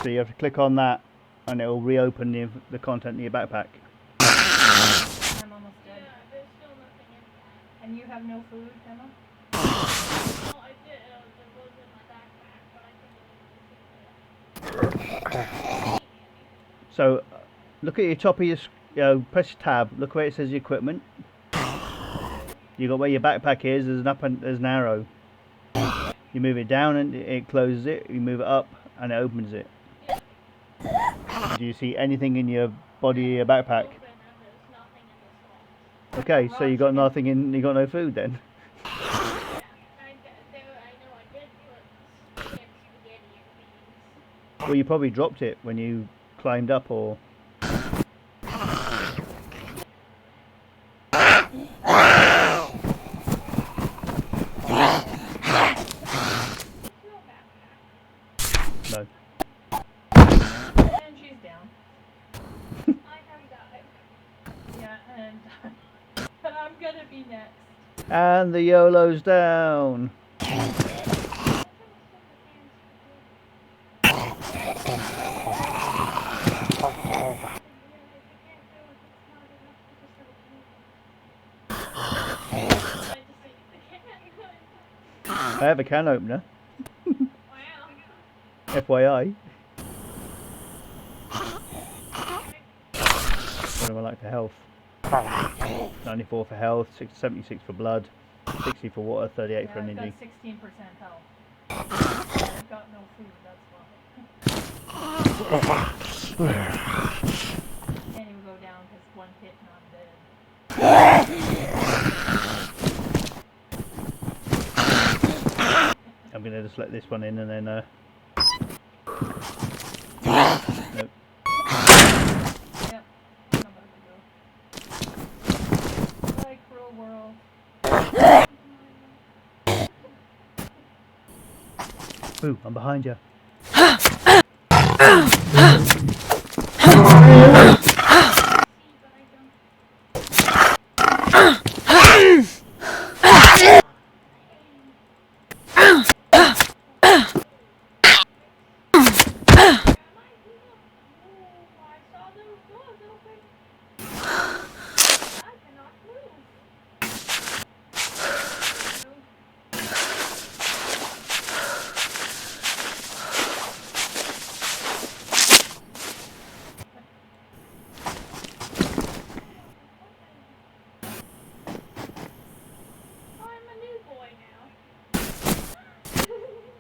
So you have to click on that, and it will reopen the content in your backpack. I'm almost dead. Yeah, there's still nothing in that. And you have no food, Emma? Well, I did. It was in my backpack, but I couldn't. So, look at your top of your, press tab. Look where it says equipment. You got where your backpack is. There's an arrow. You move it down and it closes it. You move it up and it opens it. Do you see anything in your body, your backpack? Open and there's nothing in the slot. Okay, so you got nothing in. You got no food then. Yeah, I know I did put spaghetti and beans. Well, you probably dropped it when you climbed up, or. No. And she's down. I have died. Yeah, and I'm gonna be next. And the YOLO's down. I have a can opener. FYI. What do I like for health? 94 for health, 76 for blood. 60 for water, 38 Yeah, for I've got energy. 16% health. I've got no food, that's why. Can't even go down because one hit and I'm dead. I'm gonna just let this one in and then nope. Yep. I'm about to go. Bye, cruel world. Ooh, I'm behind you.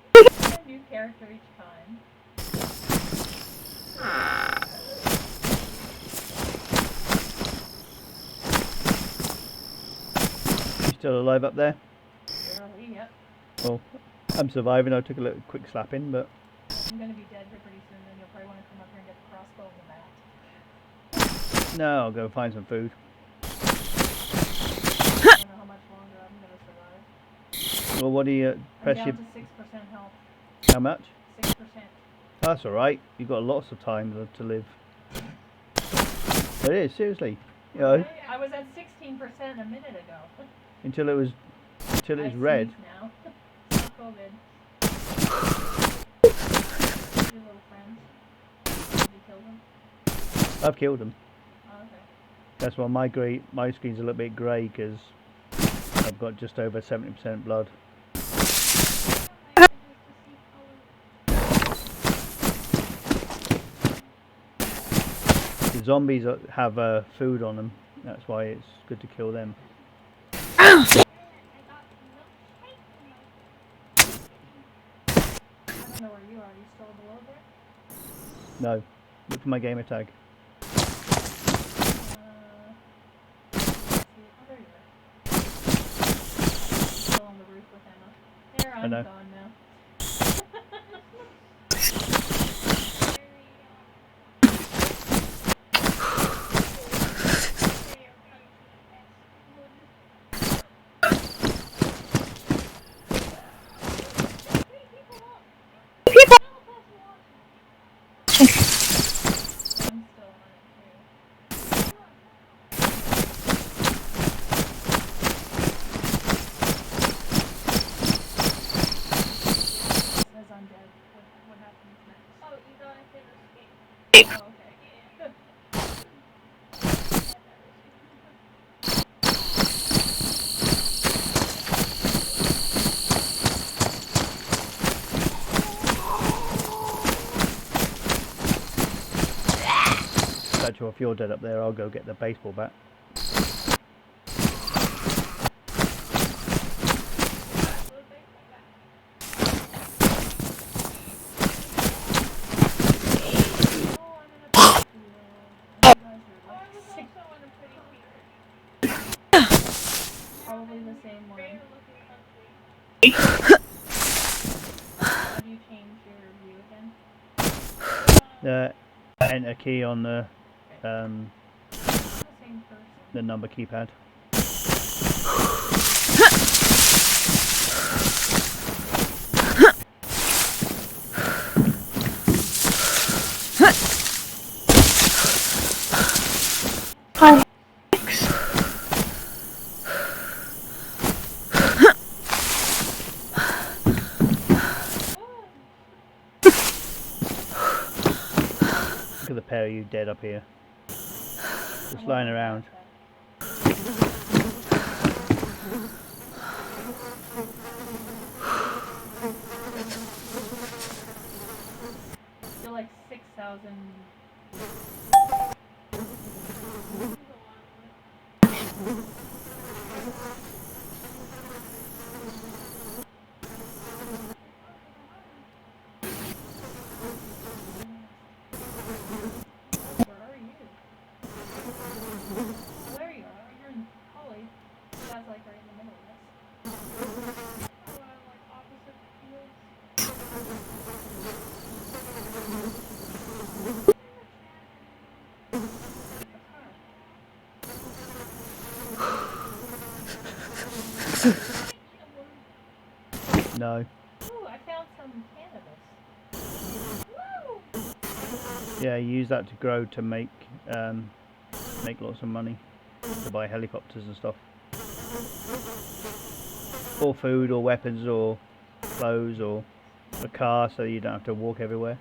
A new character each time. You still alive up there? Barely, yep. Well, I'm surviving. I took a little quick slapping, but I'm gonna be dead here pretty soon, then you'll probably want to come up here and get the crossbow and the mat. no, I'll go find some food. I don't know how much longer I'm gonna survive. Well, what do you I'm press down your... to 6% health. How much? 6%. That's alright. You've got lots of time to live. It is, seriously. You know, I was at 16% a minute ago. until it was I red. sneeze now. It's not COVID. Your little friends. Did you kill them? I've killed them. Oh, okay. That's why my screen's a little bit grey, because I've got just over 70% blood. The zombies have food on them. That's why it's good to kill them. I don't know where you are. Are you still below there? No. Look for my gamer tag. There you are. Still on the roof with Emma. There, I'm know. gone now. I'm still on it too. Says I'm dead. What happens next? Oh, you gotta hit escape. Oh, okay. Yeah. Actually, if you're dead up there, I'll go get the baseball bat. Probably the same one. How do you change your view again? Enter key on the Same person. the number keypad. Look at the pair of you dead up here. Just lying around. You're like 6,000. No. Ooh, I found some cannabis. Woo! Yeah, you use that to grow to make lots of money to buy helicopters and stuff, or food, or weapons, or clothes, or a car, so you don't have to walk everywhere.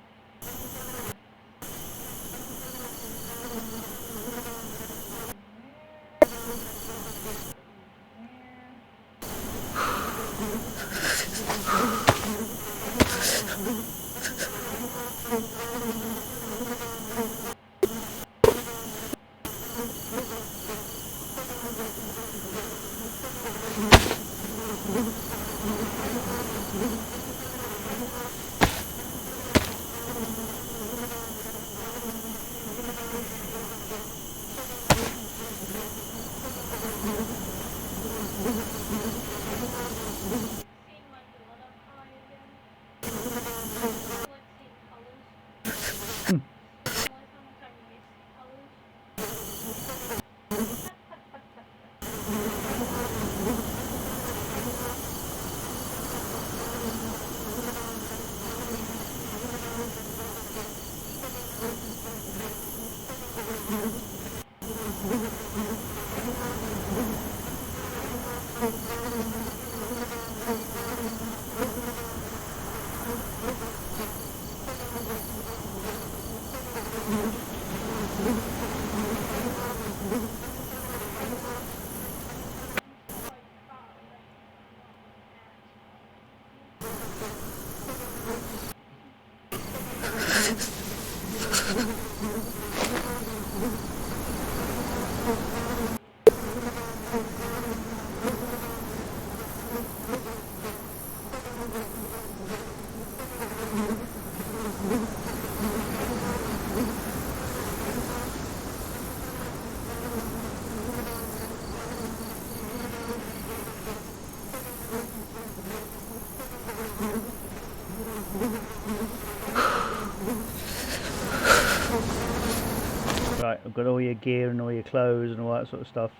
Right, I've got all your gear and all your clothes and all that sort of stuff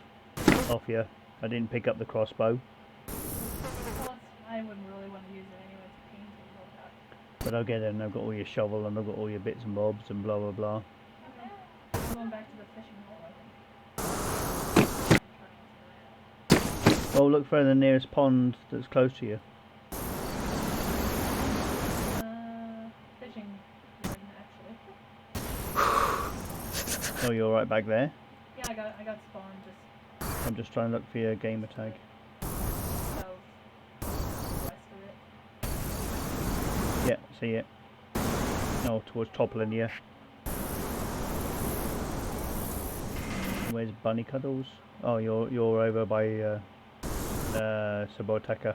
off you. I didn't pick up the crossbow, Plus, I wouldn't really want to use it anyway to paint and all that. but I'll get in and I've got all your shovel and I've got all your bits and bobs and blah blah blah. Okay. I'm going back to the fishing hole, I think. Oh, look for the nearest pond that's close to you. Fishing garden, actually. Oh, you're right back there. Yeah, I got spawned just I'm just trying to look for your gamer tag. south west of it. Yeah, see it. No, towards toppling you. Where's Bunny Cuddles? Oh, you're over by Sabotaka.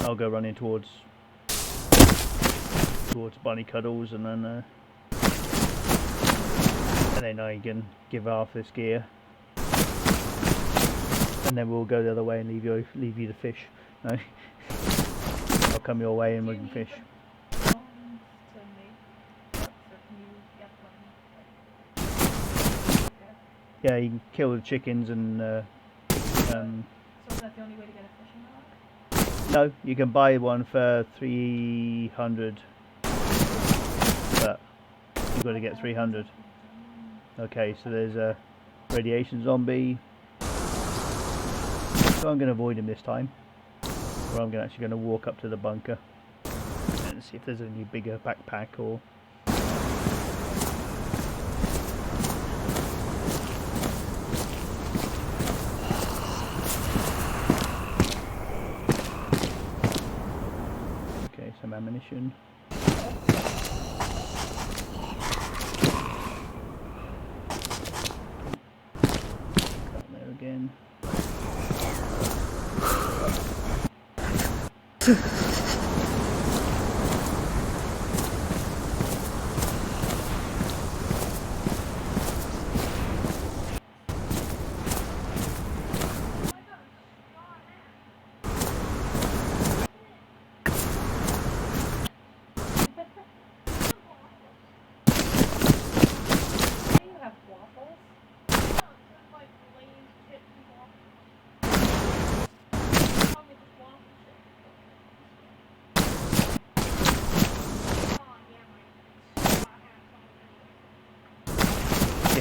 I'll go running towards Bunny Cuddles, and then I can give half this gear, and then we'll go the other way and leave you to fish. No, I'll come your way and we can fish. Bones to make cups, or can you get them? Okay. Yeah, you can kill the chickens and So is that the only way to get a fishing rod? no, you can buy one for 300, but you've got to get 300. Okay, so there's a radiation zombie, so I'm going to avoid him this time, or I'm actually going to walk up to the bunker and see if there's any bigger backpack or... Okay, some ammunition. Out there again.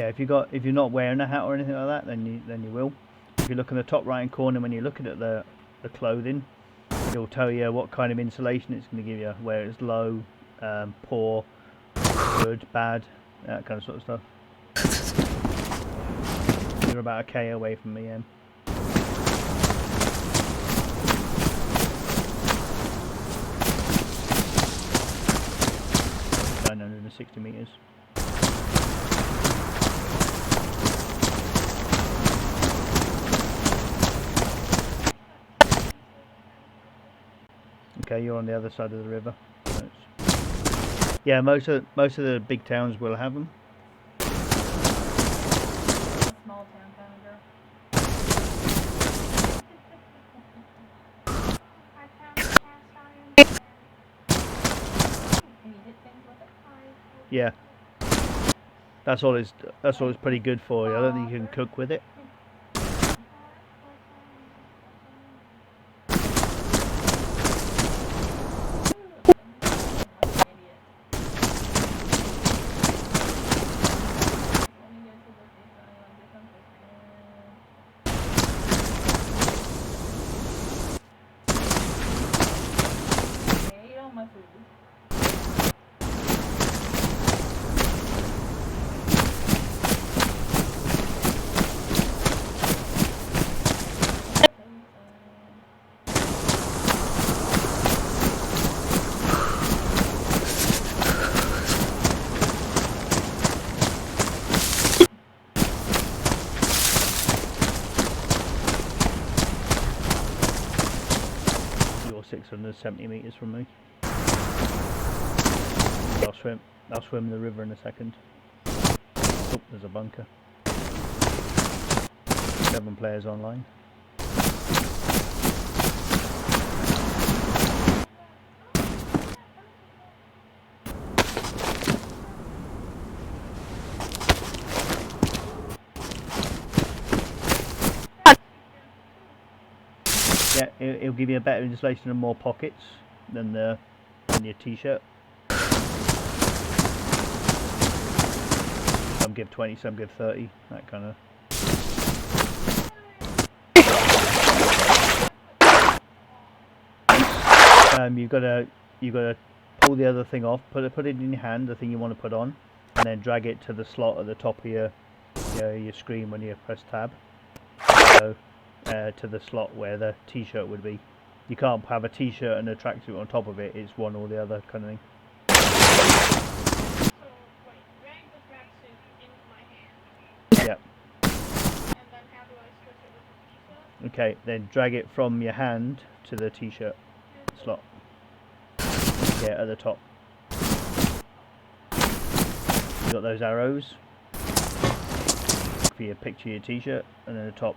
Yeah, if you're not wearing a hat or anything like that, then you will. If you look in the top right hand corner when you're looking at the clothing, it'll tell you what kind of insulation it's going to give you, where it's low, poor, good, bad, that kind of sort of stuff. You're about a K away from me, Em. 960 meters. Okay, you're on the other side of the river. Yeah, most of the big towns will have them. Small town kind of girl. I found a cast iron pan. Can you hit things with it? Yeah, that's all it's pretty good for. I don't think you can cook with it. You're 670 meters from me. I'll swim the river in a second. Oh, there's a bunker. 7 players online. Yeah, it'll give you a better insulation and more pockets than your t-shirt. Some give 20, some give 30, that kind of. You gotta pull the other thing off, put it in your hand, the thing you want to put on, and then drag it to the slot at the top of your screen when you press tab. So to the slot where the t-shirt would be. You can't have a t-shirt and a tracksuit on top of it. It's one or the other kind of thing. So, wait, drag the tracksuit into my hand. Yeah. And then how do I switch it with the t-shirt? Okay, then drag it from your hand to the t-shirt slot. Yeah, at the top. You got those arrows for your picture, your t-shirt, and then the top.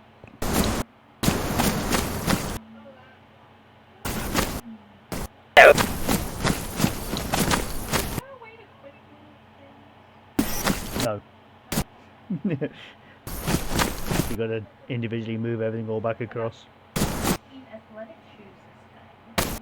No. You got to individually move everything all back across. Athletic shoes this time.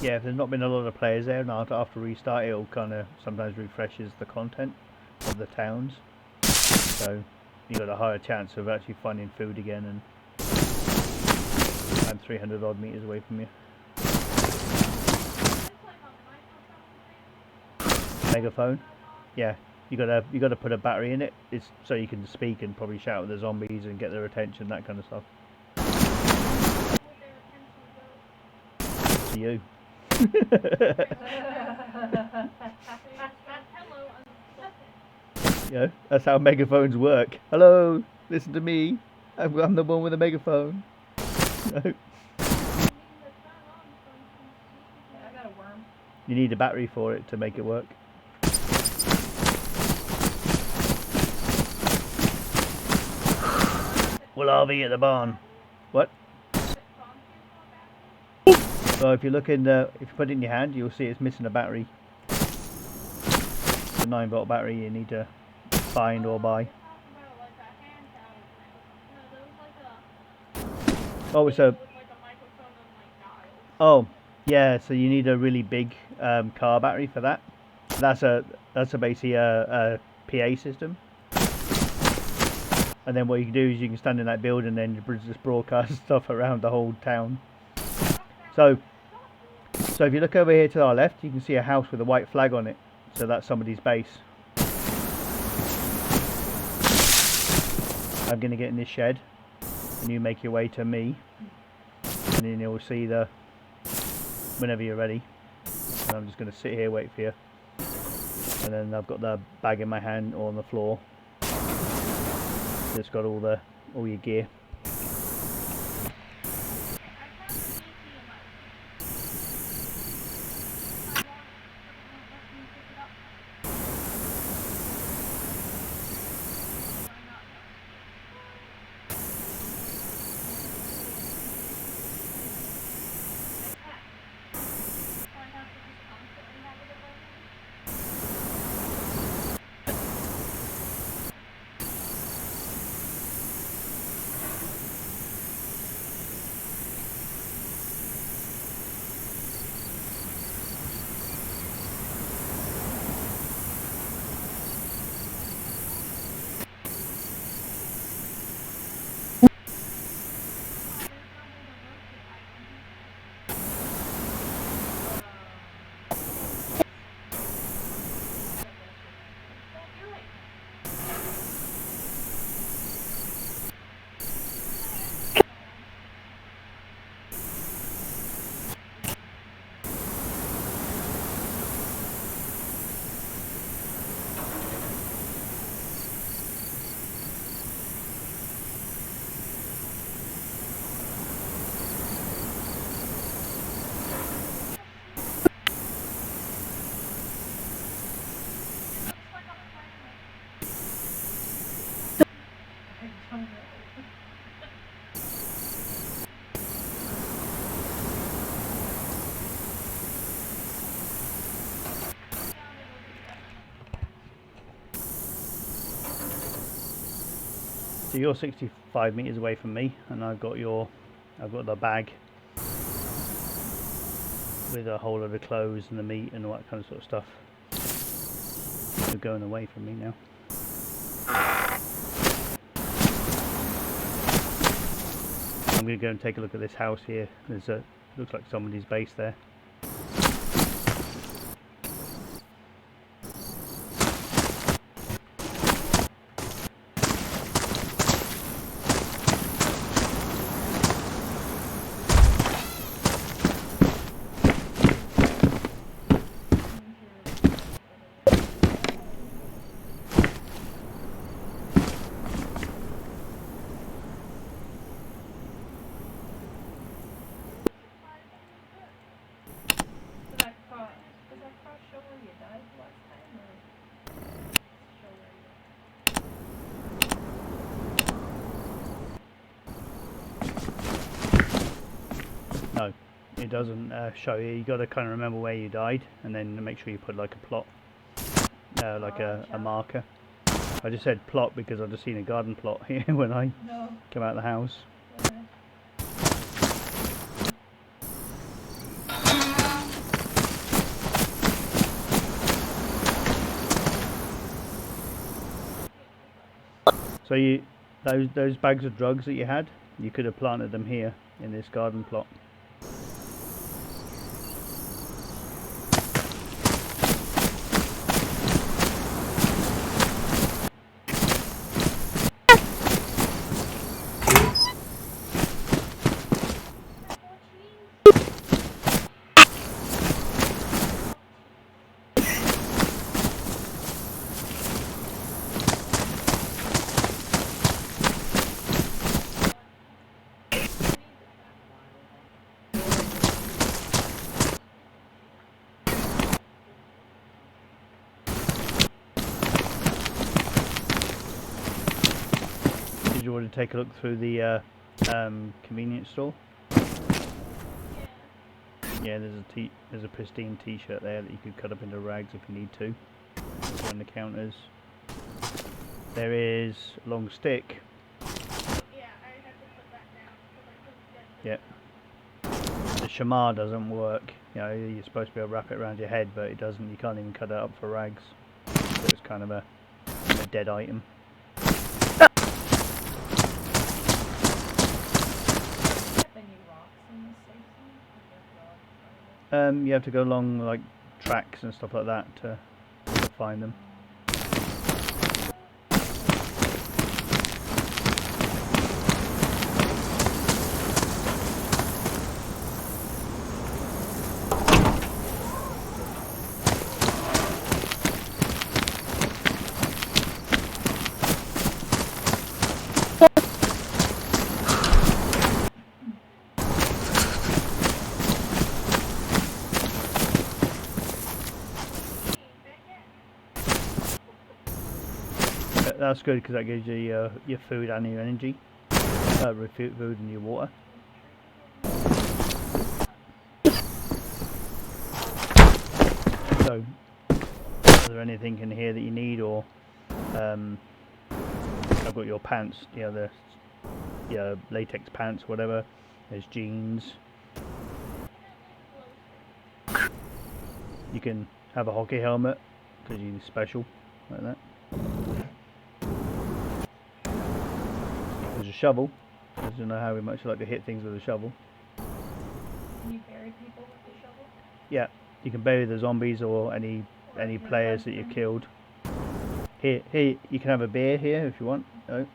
Yeah, if there's not been a lot of players there, and after restart, it'll kind of sometimes refreshes the content of the towns. So you got a higher chance of actually finding food again, and I'm 300 odd meters away from you. Megaphone? Yeah, you gotta put a battery in it. It's so you can speak and probably shout at the zombies and get their attention, that kind of stuff. To you. Yeah, that's how megaphones work. Hello, listen to me. I'm the one with a megaphone. No. Yeah, I got a worm. You need a battery for it to make it work. Well, I'll be at the barn. What? So if you look in if you put it in your hand, you'll see it's missing a battery. The 9-volt battery you need to find or buy. About like a handheld now. No, there was like a Oh, it's a with like a microphone and like dials. oh yeah. So you need a really big car battery for that. That's basically a PA system. And then what you can do is you can stand in that building and then just broadcast stuff around the whole town. So if you look over here to our left, you can see a house with a white flag on it. So that's somebody's base. I'm going to get in this shed and you make your way to me. And then you'll see whenever you're ready. And I'm just going to sit here, wait for you. And then I've got the bag in my hand or on the floor. It's got all your gear. So you're 65 meters away from me, and I've got the bag with a whole lot of clothes and the meat and all that kind of sort of stuff. You're going away from me now. I'm going to go and take a look at this house here. Looks like somebody's base there. No, it doesn't show you. You got to kind of remember where you died, and then make sure you put like a plot, like a marker. I just said plot because I've just seen a garden plot here when I came out of the house. So those bags of drugs that you had, you could have planted them here in this garden plot. Did you want to take a look through the convenience store? Yeah, there's a pristine t-shirt there that you could cut up into rags if you need to. On the counters. There is a long stick. Yeah, I have to put that down because I couldn't get Yep. The shamar doesn't work. You know, you're supposed to be able to wrap it around your head, but it doesn't. You can't even cut it up for rags. So it's kind of a dead item. You have to go along like tracks and stuff like that to find them. That's good because that gives you your food and your energy, food and your water. So, is there anything in here that you need, or I've got your pants, you know, your latex pants, whatever. There's jeans. You can have a hockey helmet because you're special, like that. There's a shovel. I don't know how much you like to hit things with a shovel. Can you bury people with the shovel? Yeah, you can bury the zombies or any players that you've killed. Here, you can have a beer here if you want. Oh,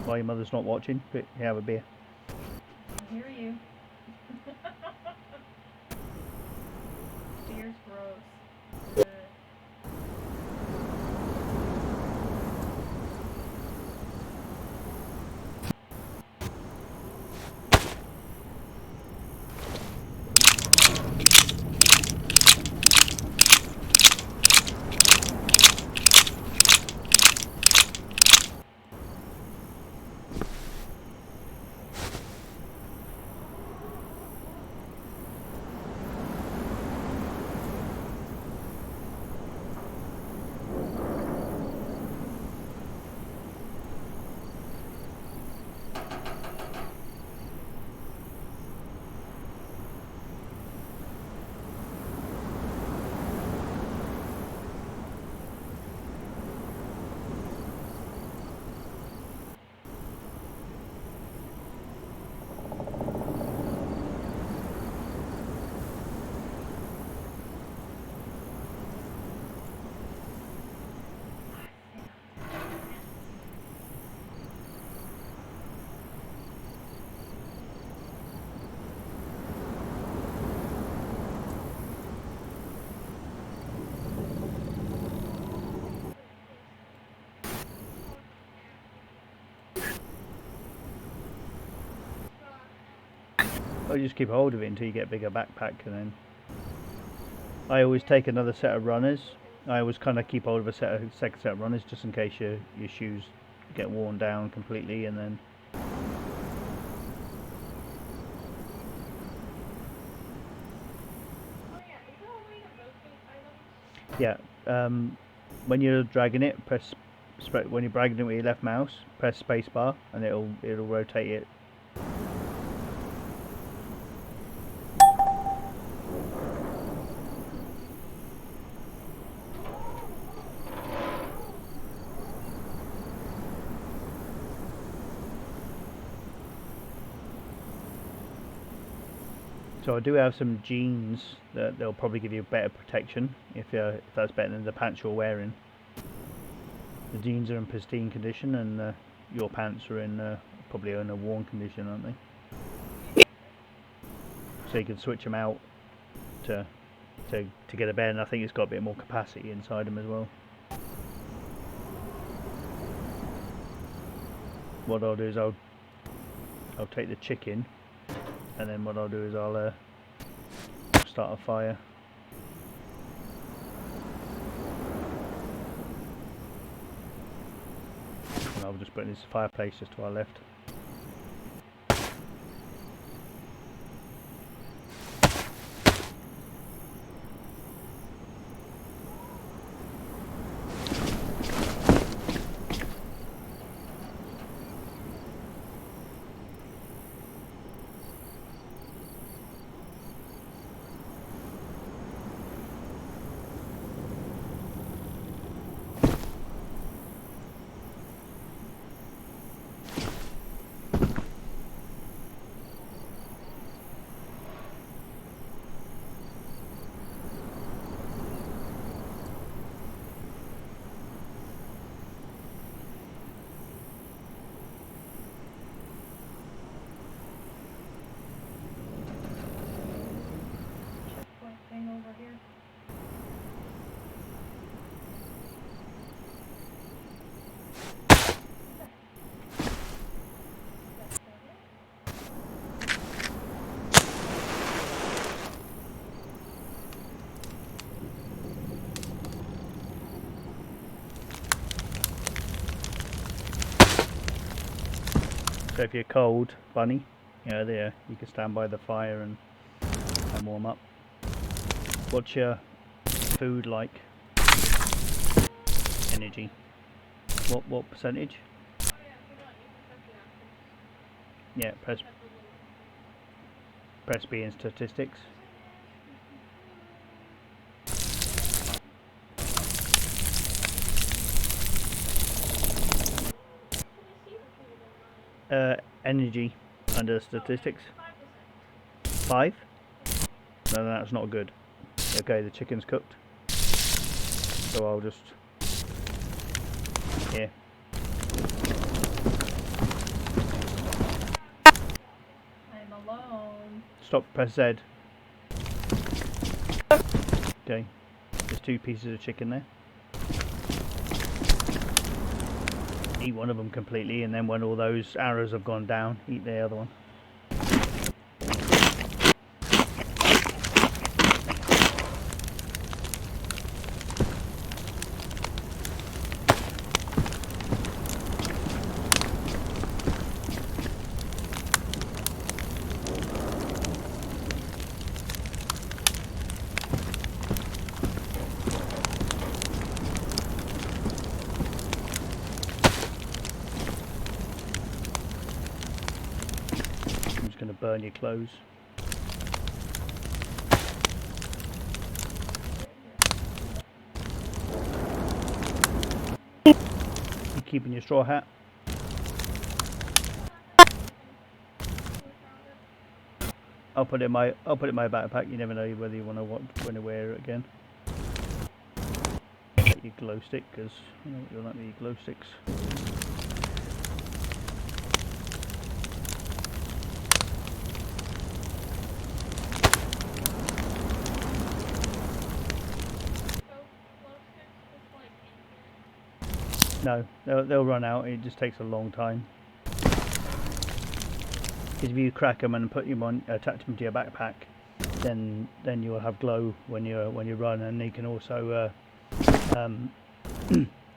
while your mother's not watching, but you have a beer. I hear you. Beer's gross. Or you just keep hold of it until you get a bigger backpack, and then I always take another set of runners. I always kind of keep hold of a second set of runners just in case your shoes get worn down completely, and then yeah. When you're dragging it, when you're dragging it with your left mouse, press spacebar, and it'll rotate it. So I do have some jeans that they'll probably give you better protection if that's better than the pants you're wearing. The jeans are in pristine condition, and your pants are in probably in a worn condition, aren't they? So you can switch them out to get a better, and I think it's got a bit more capacity inside them as well. What I'll do is I'll take the chicken. And then what I'll do is I'll start a fire. And I'll just put in this fireplace just to our left. So if you're cold, bunny, you know, there you can stand by the fire and warm up. What's your food like? Energy. What percentage? Yeah, press B in statistics. Energy under statistics. 5? No, that's not good. Okay, the chicken's cooked. So I'll just... Here. I'm alone. Stop, press Z. Okay, there's 2 pieces of chicken there. Eat one of them completely, and then when all those arrows have gone down, eat the other one. Going to burn your clothes. You keeping your straw hat? I'll put it in my backpack. You never know whether you want to wear it again. Get your glow stick, because you know you'll not need glow sticks. No, they'll run out. It just takes a long time. Because if you crack them and put them on, attach them to your backpack, then you'll have glow when you run, and you can also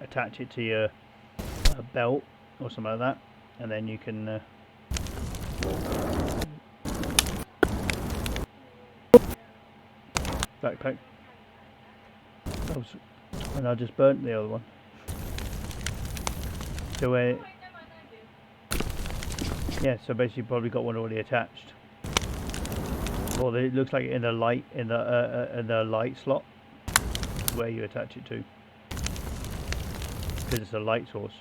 attach it to your belt or something like that, and then you can. Backpack. And I just burnt the other one. So yeah, so basically you've probably got one already attached. Well, it looks like in the light slot where you attach it to, because it's a light source.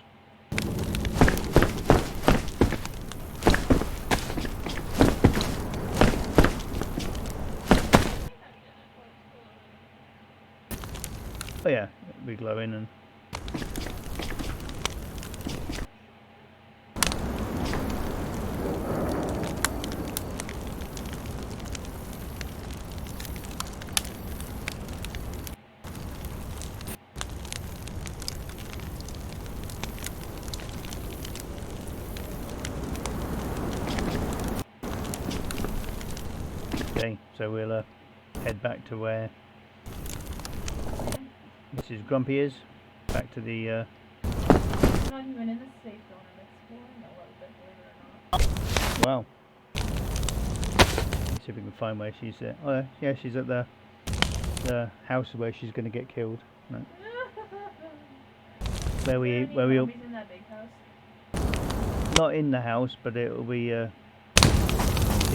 Oh yeah, it'll be glowing and. Okay, so we'll head back to where Mrs. Grumpy is. Back to the. I'm not even in the safe zone. I'm exploring a little bit, believe it or not. Wow. Let's see if we can find where she's at. Oh yeah, she's at the house where she's going to get killed. Right. Where we in that big house? Not in the house, but it will be.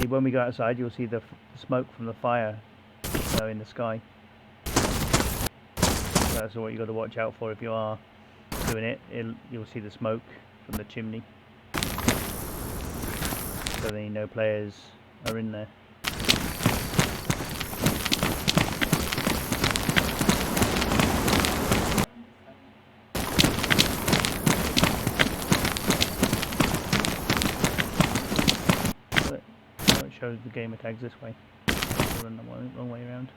See, when we go outside, you'll see the smoke from the fire in the sky. So that's what you got to watch out for if you are doing it. You'll see the smoke from the chimney. So then you know players are in there. Shows the gamer tags this way. I'll run the wrong way around.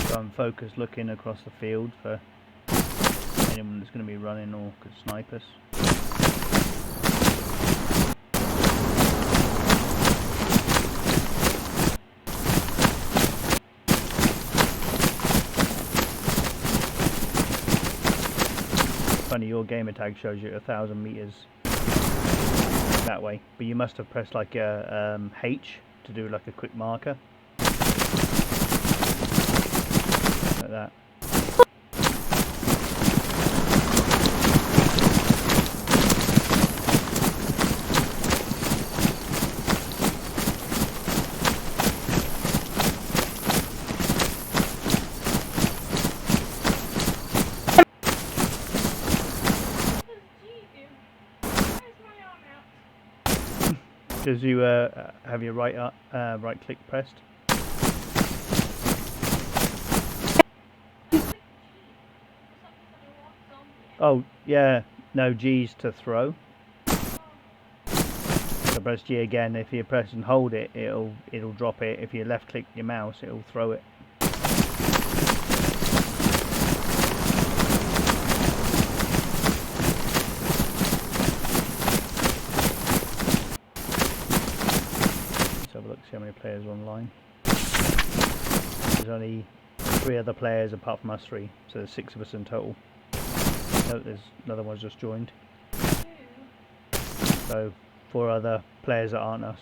So I'm focused looking across the field for anyone that's going to be running or could snipe us. Funny, your gamer tag shows you 1,000 meters that way, but you must have pressed like a H to do like a quick marker. Like that. Does you have your right click pressed? Oh yeah, no, G's to throw. So press G again. If you press and hold it, it'll drop it. If you left click your mouse, it'll throw it. Let's have a look, see how many players are online. There's only 3 other players apart from us 3, so there's 6 of us in total. Oh, there's another one's just joined. So 4 other players that aren't us.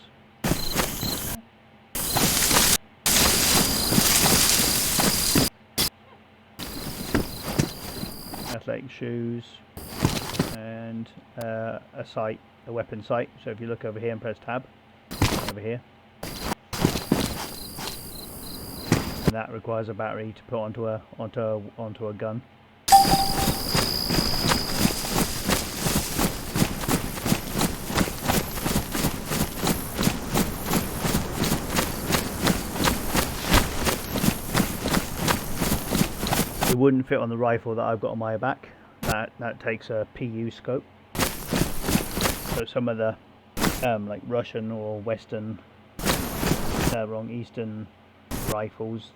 Athletic shoes and a sight, a weapon sight. So if you look over here and press tab, over here, and that requires a battery to put onto a gun. It wouldn't fit on the rifle that I've got on my back. That takes a PU scope. So some of the like Russian or Western, Eastern rifles,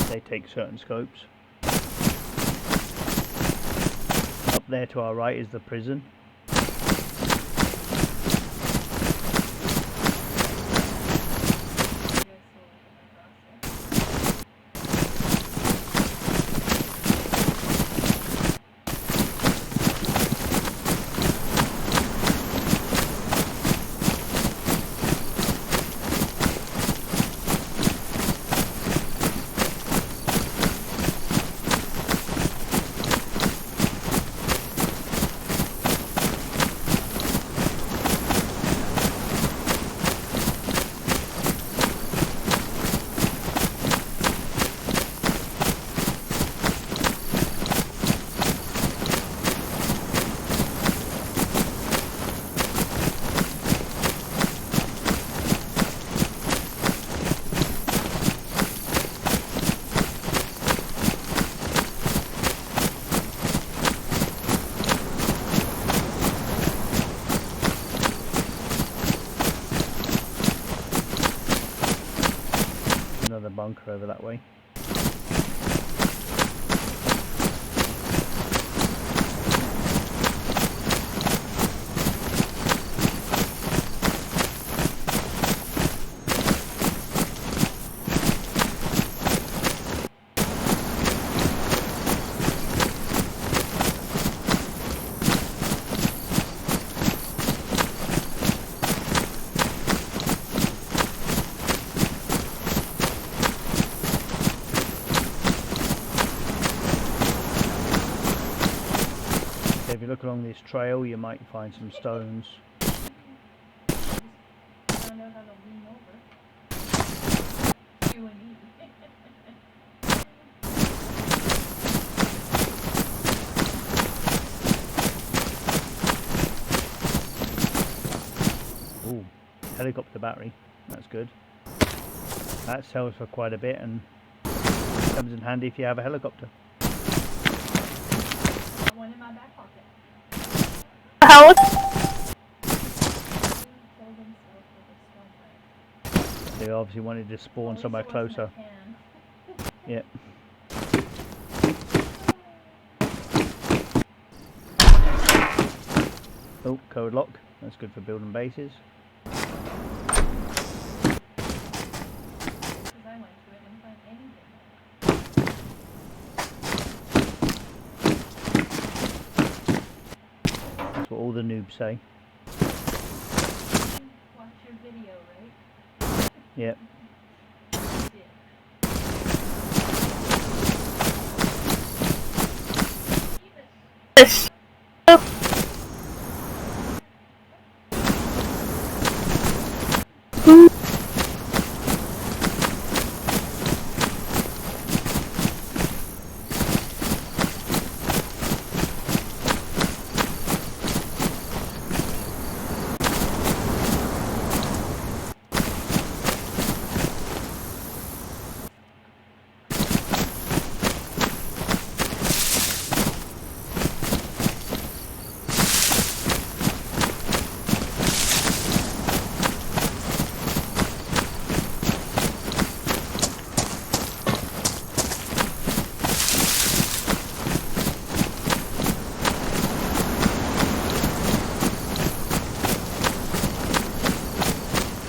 they take certain scopes. Up there to our right is the prison. Another bunker over that way. If you look along this trail, you might find some stones. I know how to lean over. You and me. Ooh, helicopter battery. That's good. That sells for quite a bit and comes in handy if you have a helicopter. One in my back pocket. How? They obviously wanted to spawn somewhere closer. Yep. Oh, code lock. That's good for building bases. Because I went to it and found anything. That's what all the noobs say. Watch your video, right? Yep. Yes.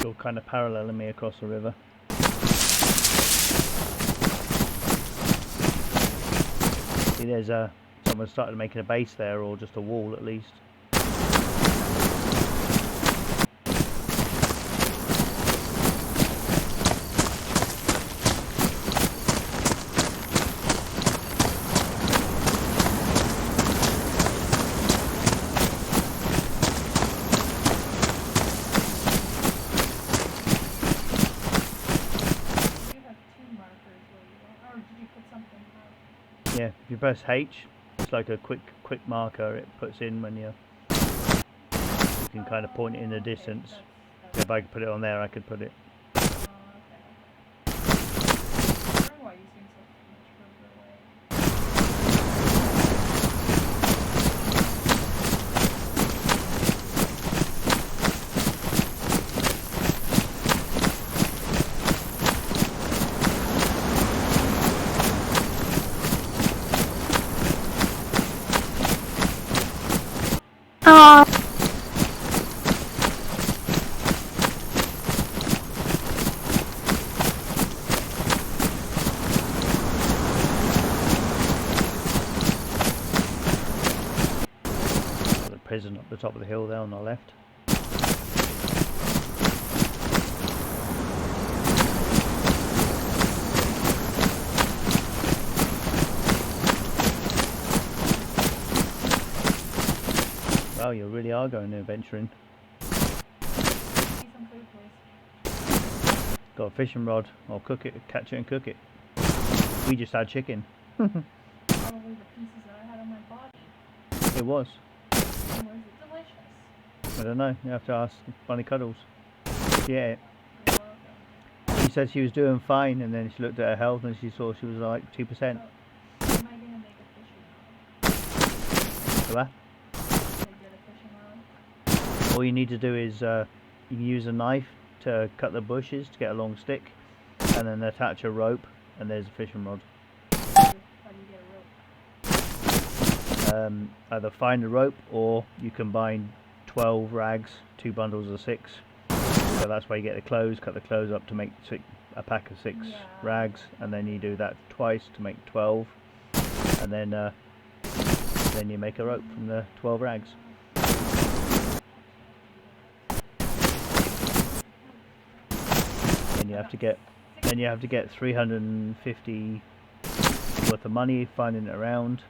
You're kind of paralleling me across the river. See, there's someone started making a base there, or just a wall at least. Yeah, if you press H, it's like a quick marker it puts in when you can kind of point it in the distance. If I could put it on there, I could put it. Aww. The prison up the top of the hill there on the left. Wow, you really are going adventuring. Got a fishing rod. I'll cook it, catch it and cook it. We just had chicken. Probably the pieces that I had on my body. It was. And was it delicious? I don't know. You have to ask Bunny Cuddles. Yeah. You're welcome. She said she was doing fine, and then she looked at her health and she saw she was like 2%. Am I gonna make a fishing rod? What? Can I get a fishing rod? All you need to do is you can use a knife to cut the bushes to get a long stick, and then attach a rope, and there's a fishing rod. How do you get a rope? Either find a rope, or you combine 12 rags, 2 bundles of 6. So that's why you get the clothes, cut the clothes up to make a pack of 6 rags, and then you do that twice to make 12, and then you make a rope from the 12 rags. Then you have to get 350 worth of money finding it around,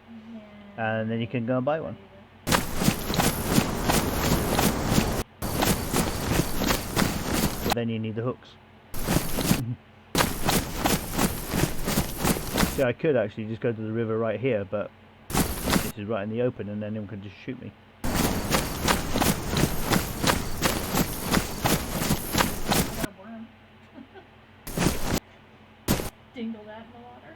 and then you can go and buy one. But then you need the hooks. See, I could actually just go to the river right here, but this is right in the open, and then anyone can just shoot me. Dingle that in the water.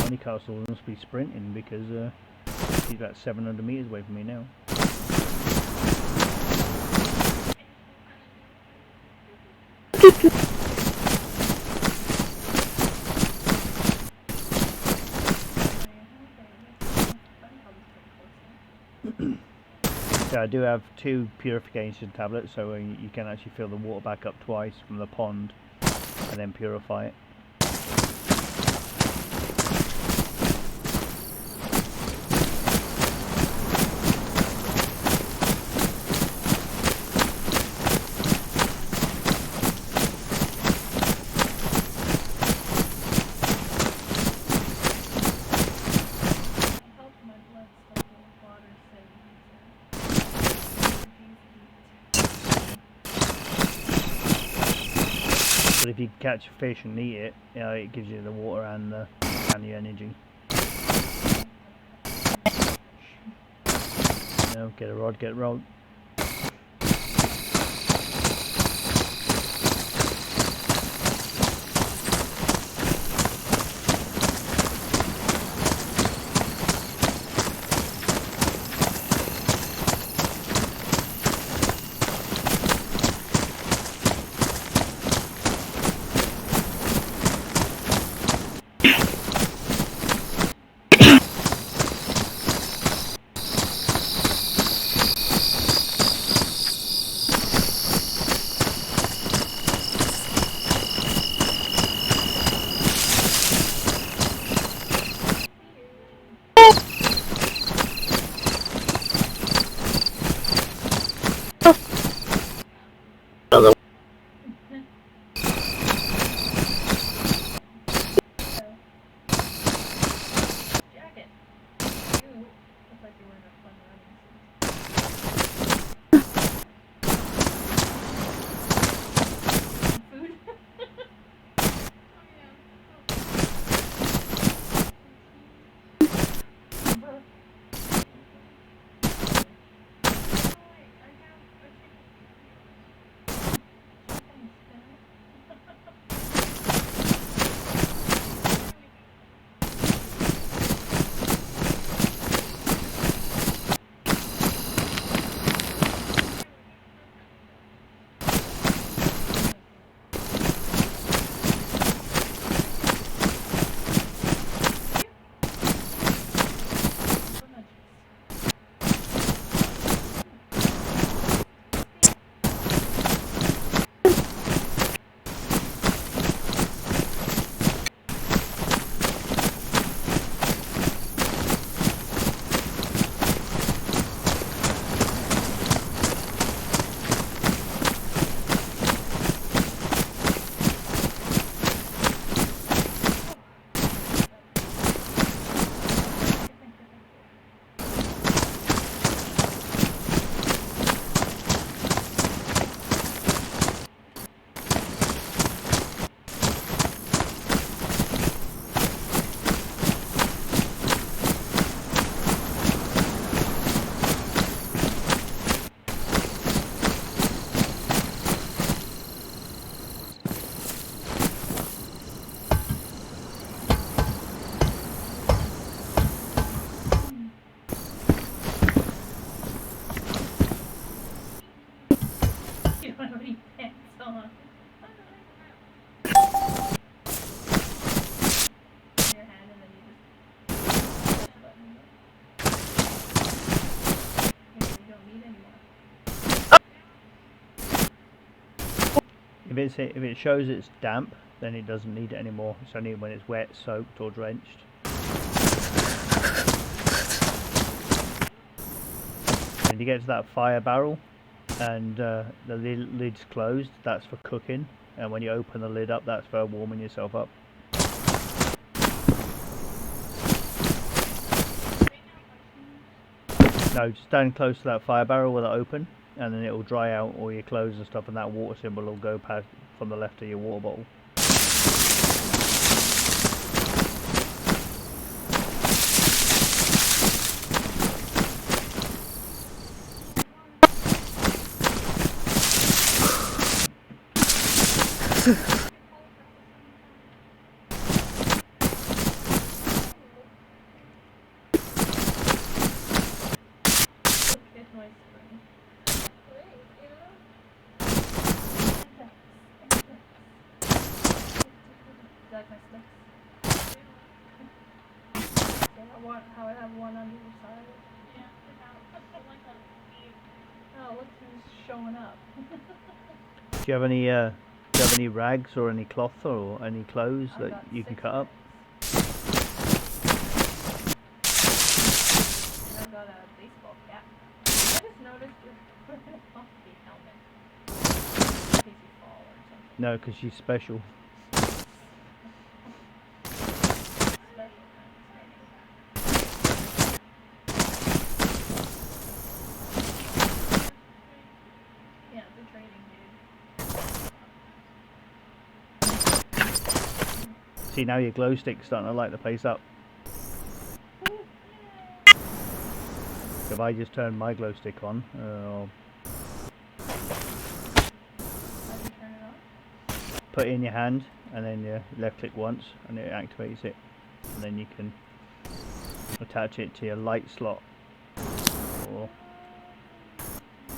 Bunny Castle must be sprinting because he's about 700 meters away from me now. So I do have 2 purification tablets, so you can actually fill the water back up twice from the pond and then purify it. But if you catch a fish and eat it, you know, it gives you the water and the energy. You know, get a rod, get a rod. Jacket. Ooh, looks like you're wearing a fun running suit. Food. You don't have any pants on. In your hand and then you just button it. You don't need anymore. If it shows it's damp, then it doesn't need it anymore. It's only when it's wet, soaked or drenched. When you get to that fire barrel and the lid's closed, that's for cooking, and when you open the lid up, that's for warming yourself up. No, just stand close to that fire barrel with it open, and then it will dry out all your clothes and stuff, and that water symbol will go past from the left of your water bottle. It's my spring. You like my slicks? Yeah, how I have one on either side. Yeah, look who's showing up. Do you have any rags or any cloth or any clothes I've that got you can 6 cut up? rags. And I've got a baseball cap. I just noticed you're wearing a hockey helmet. In case you fall or something. No, because she's special. Special kind of special. Yeah, it's a training dude. See, now your glow stick's starting to light the place up. If I just turn my glow stick on, How do you turn it on? put it in your hand and then you left click once and it activates it. And then you can attach it to your light slot. Or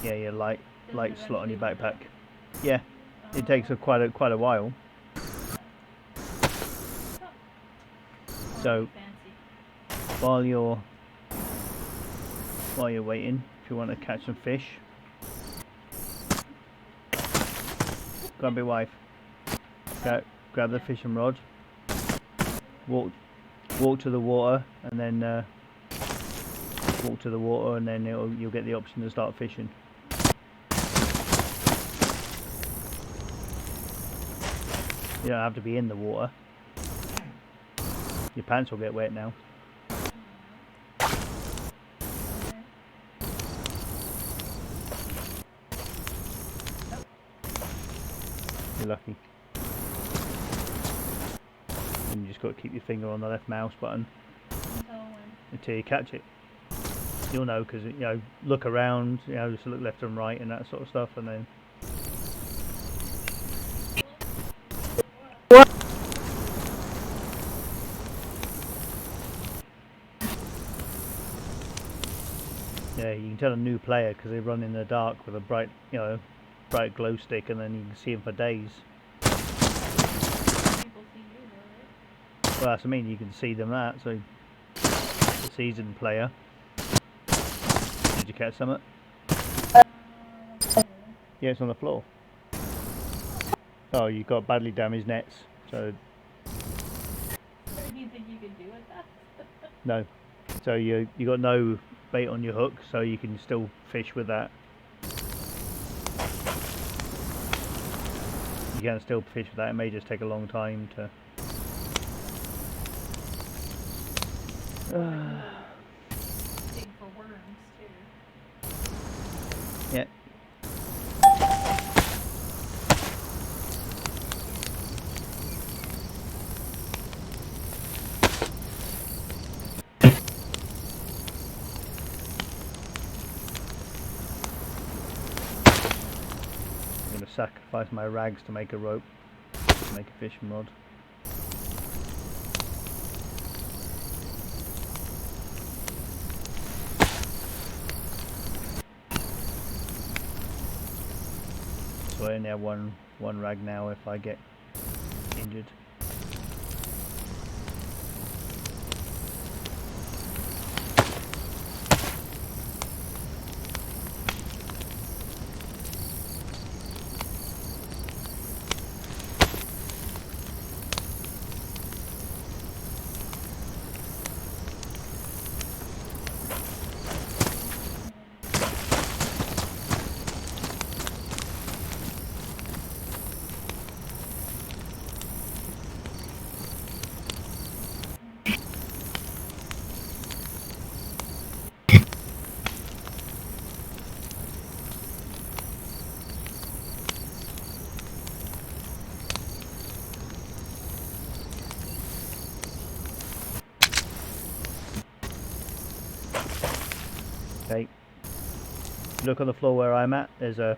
yeah, your light slot on your backpack. Yeah, it takes quite a while. So Fancy. while you're waiting, if you want to catch some fish, grab your wife, grab the fishing rod, walk to the water, and then you'll get the option to start fishing. You don't have to be in the water. Your pants will get wet now. You're lucky. And you just got to keep your finger on the left mouse button until you catch it. You'll know because look around, just look left and right and that sort of stuff, and then. Yeah, you can tell a new player because they run in the dark with a bright glow stick, and then you can see them for days. People see you though, right? Well, that's what I mean. You can see them that. So, the seasoned player. Did you catch some? Yeah, it's on the floor. Oh, you got badly damaged nets. So What do you think you can do with that? no. So you got no bait on your hook, so you can still fish with that. You can still fish with that. It may just take a long time to. Dig for worms too. Yeah. I'm going to sacrifice my rags to make a rope, to make a fishing rod. So I only have one rag now if I get injured. Okay. Look on the floor where I'm at. There's a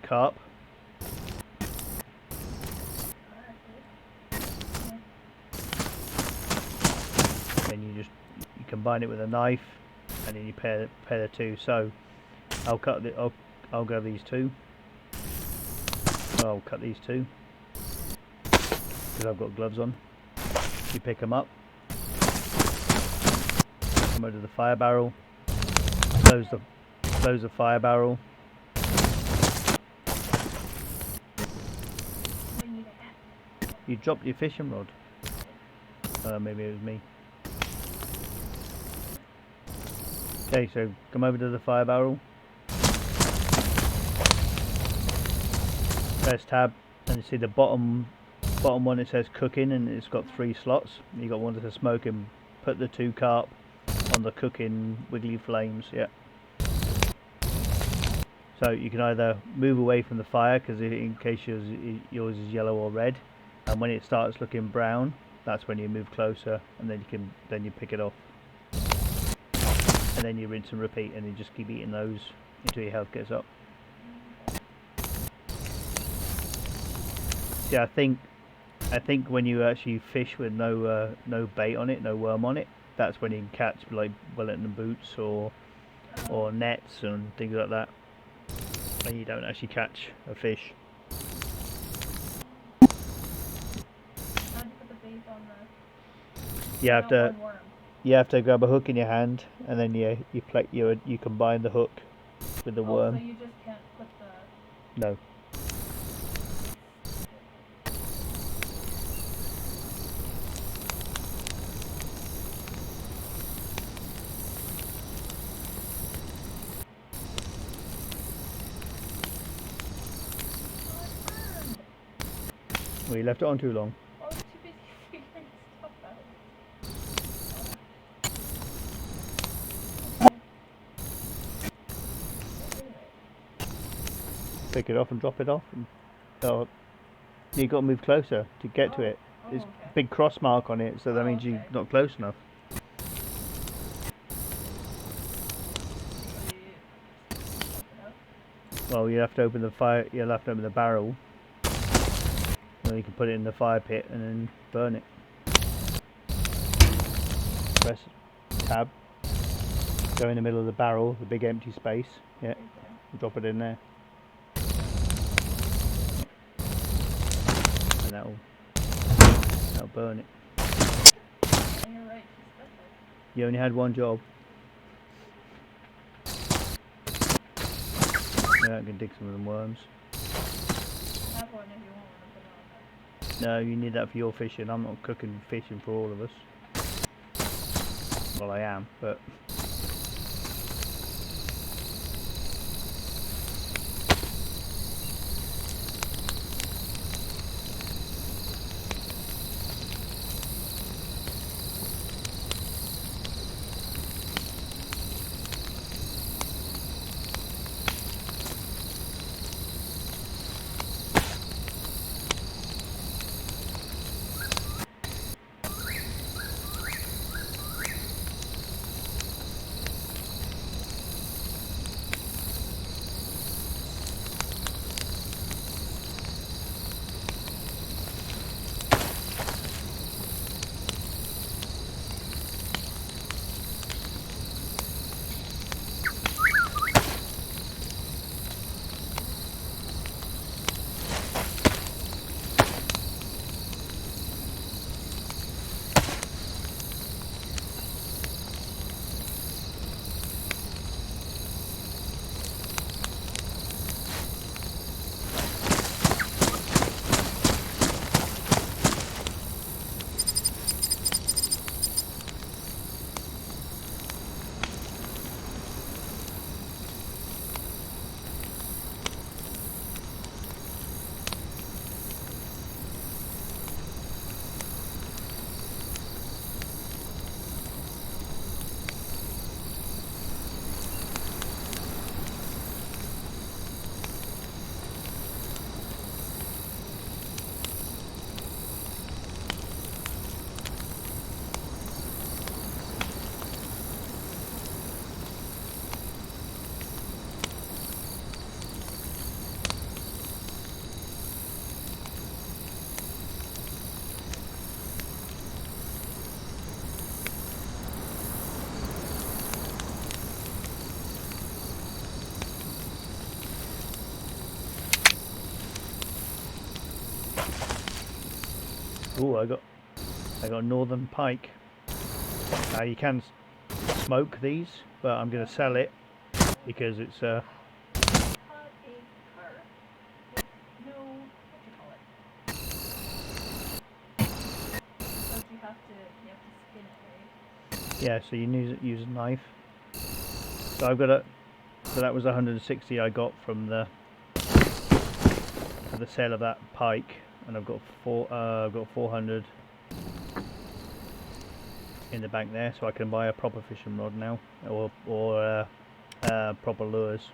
carp. Then you combine it with a knife, and then you pair the two. So I'll grab these two. I'll cut these two because I've got gloves on. You pick them up. Come over to the fire barrel. Close the fire barrel, You dropped your fishing rod. Maybe it was me. Okay, so come over to the fire barrel. Press tab, and you see the bottom one. It says cooking, and it's got 3 slots. You got one that says smoking. Put the 2 carp on the cooking wiggly flames. Yeah. So you can either move away from the fire, because in case yours is yellow or red, and when it starts looking brown, that's when you move closer, and then you pick it off, and then you rinse and repeat, and you just keep eating those until your health gets up. Yeah, I think when you actually fish with no bait on it, no worm on it, that's when you can catch like Wellington boots or nets and things like that. And you don't actually catch a fish. How'd you put the bait on the... You have to grab a hook in your hand, and then you combine the hook with the worm. So you just can't put the... No. Well, you left it on too long. I was too busy figuring stuff out. Pick it off and drop it off. And, you got to move closer to get to it. There's a big cross mark on it, so that means you're not close enough. Well, you have to open the fire. You'll have to open the barrel. Then you can put it in the fire pit and then burn it. Press tab. Go in the middle of the barrel, the big empty space. Yeah. Drop it in there. And that'll burn it. And you're right, You only had one job. Yeah, I can dig some of them worms. have one if you want one to put on there. No, you need that for your fishing. I'm not cooking fishing for all of us. Well, I am, but... Oh, I got northern pike. Now you can smoke these, but I'm going to sell it because it's Caught a carp with no, what do you call skin it, right? Yeah, so you use a knife. So I've got a. So that was 160 I got from the for the sale of that pike, and I've got 400 in the bank there, so I can buy a proper fishing rod now, or proper lures.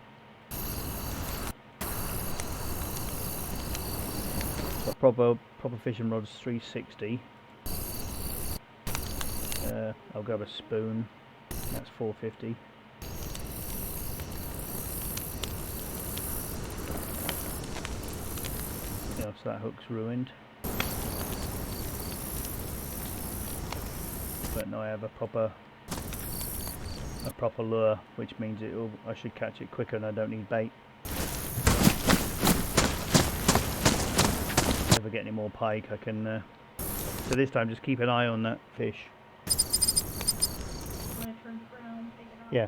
So proper fishing rod's 360. I'll grab a spoon. That's 450. Yeah, so that hook's ruined. But now I have a proper lure, which means I should catch it quicker and I don't need bait. If I get any more pike, I can. So this time, just keep an eye on that fish. When it turns brown, take it off. Yeah.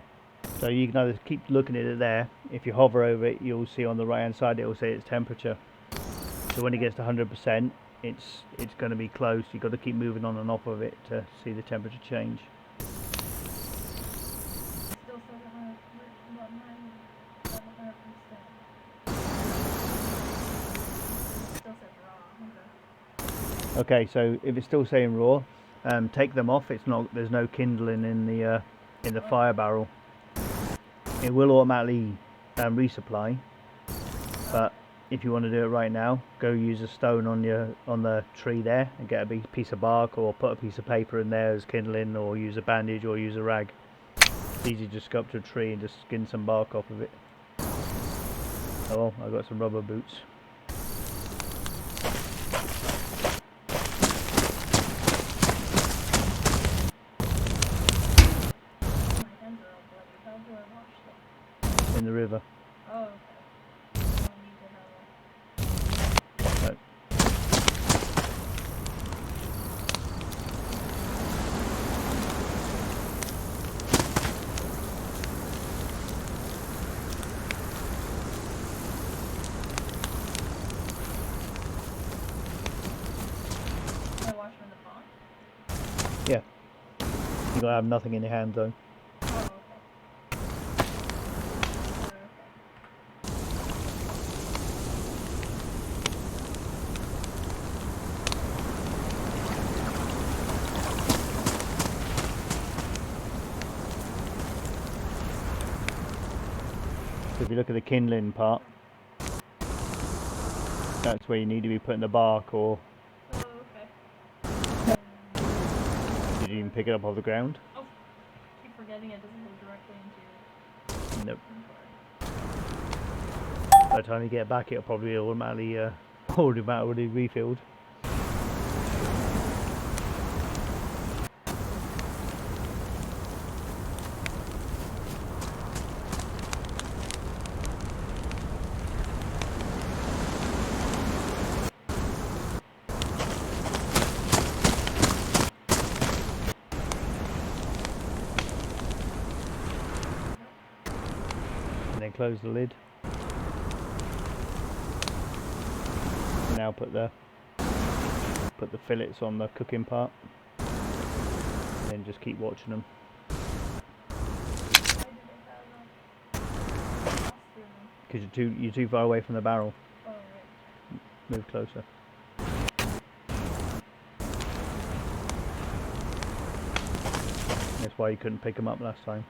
So you can either keep looking at it there. If you hover over it, you'll see on the right hand side it will say its temperature. So when it gets to 100%, it's going to be close. You've got to keep moving on and off of it to see the temperature change. Still says 100%. Still says raw. Okay, so if it's still saying raw, take them off. There's no kindling in the fire barrel. It will automatically resupply, but if you want to do it right now, go use a stone on the tree there and get a big piece of bark, or put a piece of paper in there as kindling, or use a bandage, or use a rag. It's easy to just go up to a tree and just skin some bark off of it. Oh well, I've got some rubber boots. My hands are all bloody. How do I wash them? In the river. Oh, okay. I don't need to have So, Can I wash them in the pond? yeah. You gotta have nothing in your hand though. Oh, okay. So if you look at the kindling part, that's where you need to be putting the bark, or Oh, okay. did you even pick it up off the ground? Oh, keep forgetting it doesn't go directly into your Nope. inventory. By the time you get back, it'll probably automatically refilled. And then close the lid. Now put the fillets on the cooking part, and then just keep watching them. Why do they have a Because you're too far away from the barrel. Oh, right. Move closer. That's why you couldn't pick them up last time.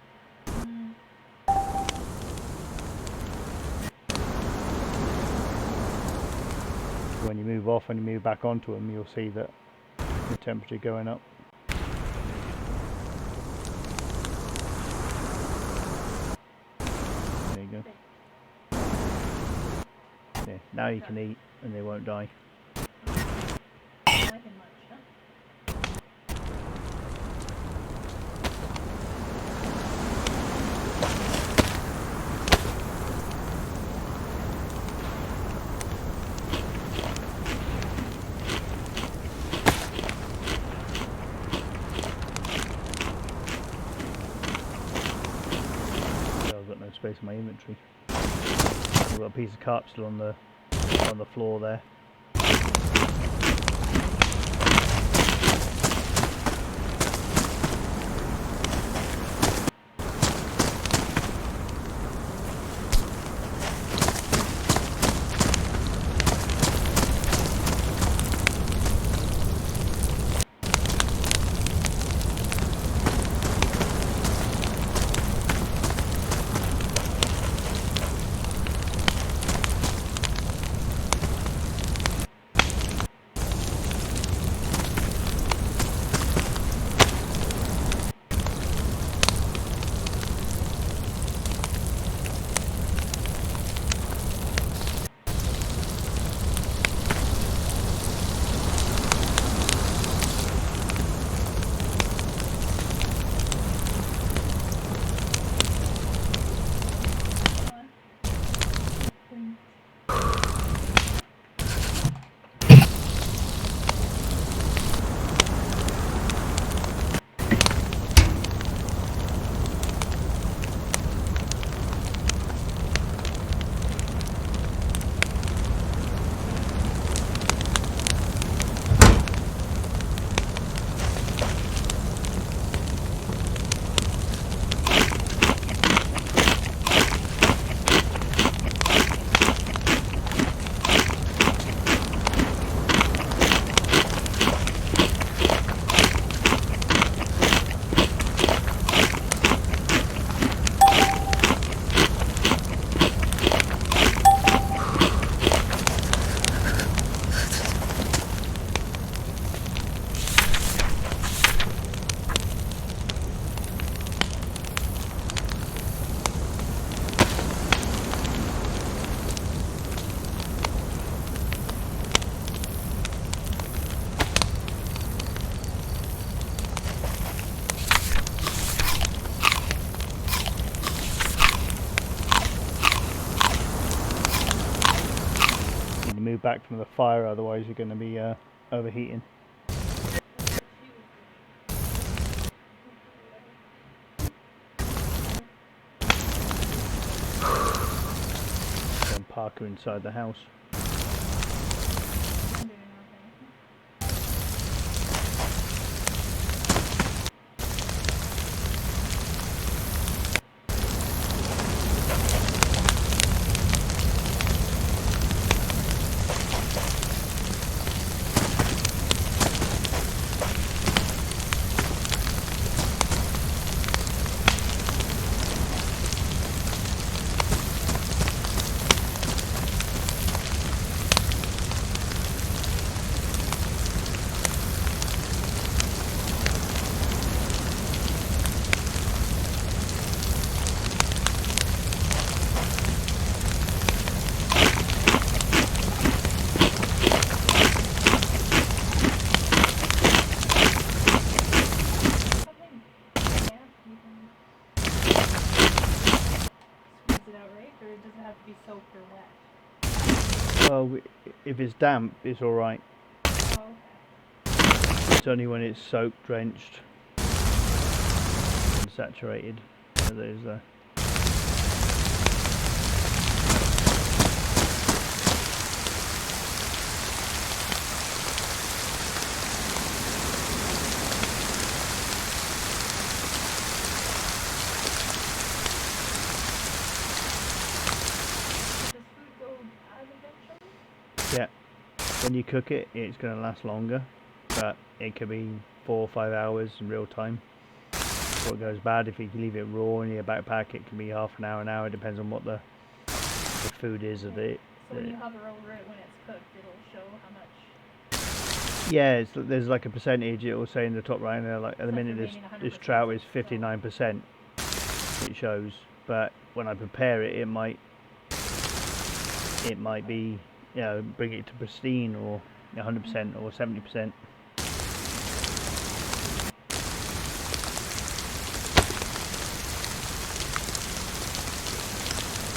When you move off and you move back onto them, you'll see that the temperature going up. There you go. Yeah, now you can eat and they won't die. I can munch, huh? So I've got no space in my inventory. I've got a piece of carp still on the floor there. move back from the fire, otherwise you're going to be overheating. And Parker inside the house. I'm doing nothing. Be soaked or wet. Well, if it's damp, it's alright. Oh, okay. It's only when it's soaked, drenched, and saturated. So there's yeah. When you cook it, it's going to last longer, but it could be 4 or 5 hours in real time. Before it goes bad, if you leave it raw in your backpack, it can be half an hour. It depends on what the food is of it. So when you hover over it when it's cooked, it'll show how much. Yeah, there's like a percentage. It will say in the top right there, like at the So minute remaining this 100%, trout is so- 59%. It shows, but when I prepare it, it might be, you know, bring it to pristine or 100% or 70%.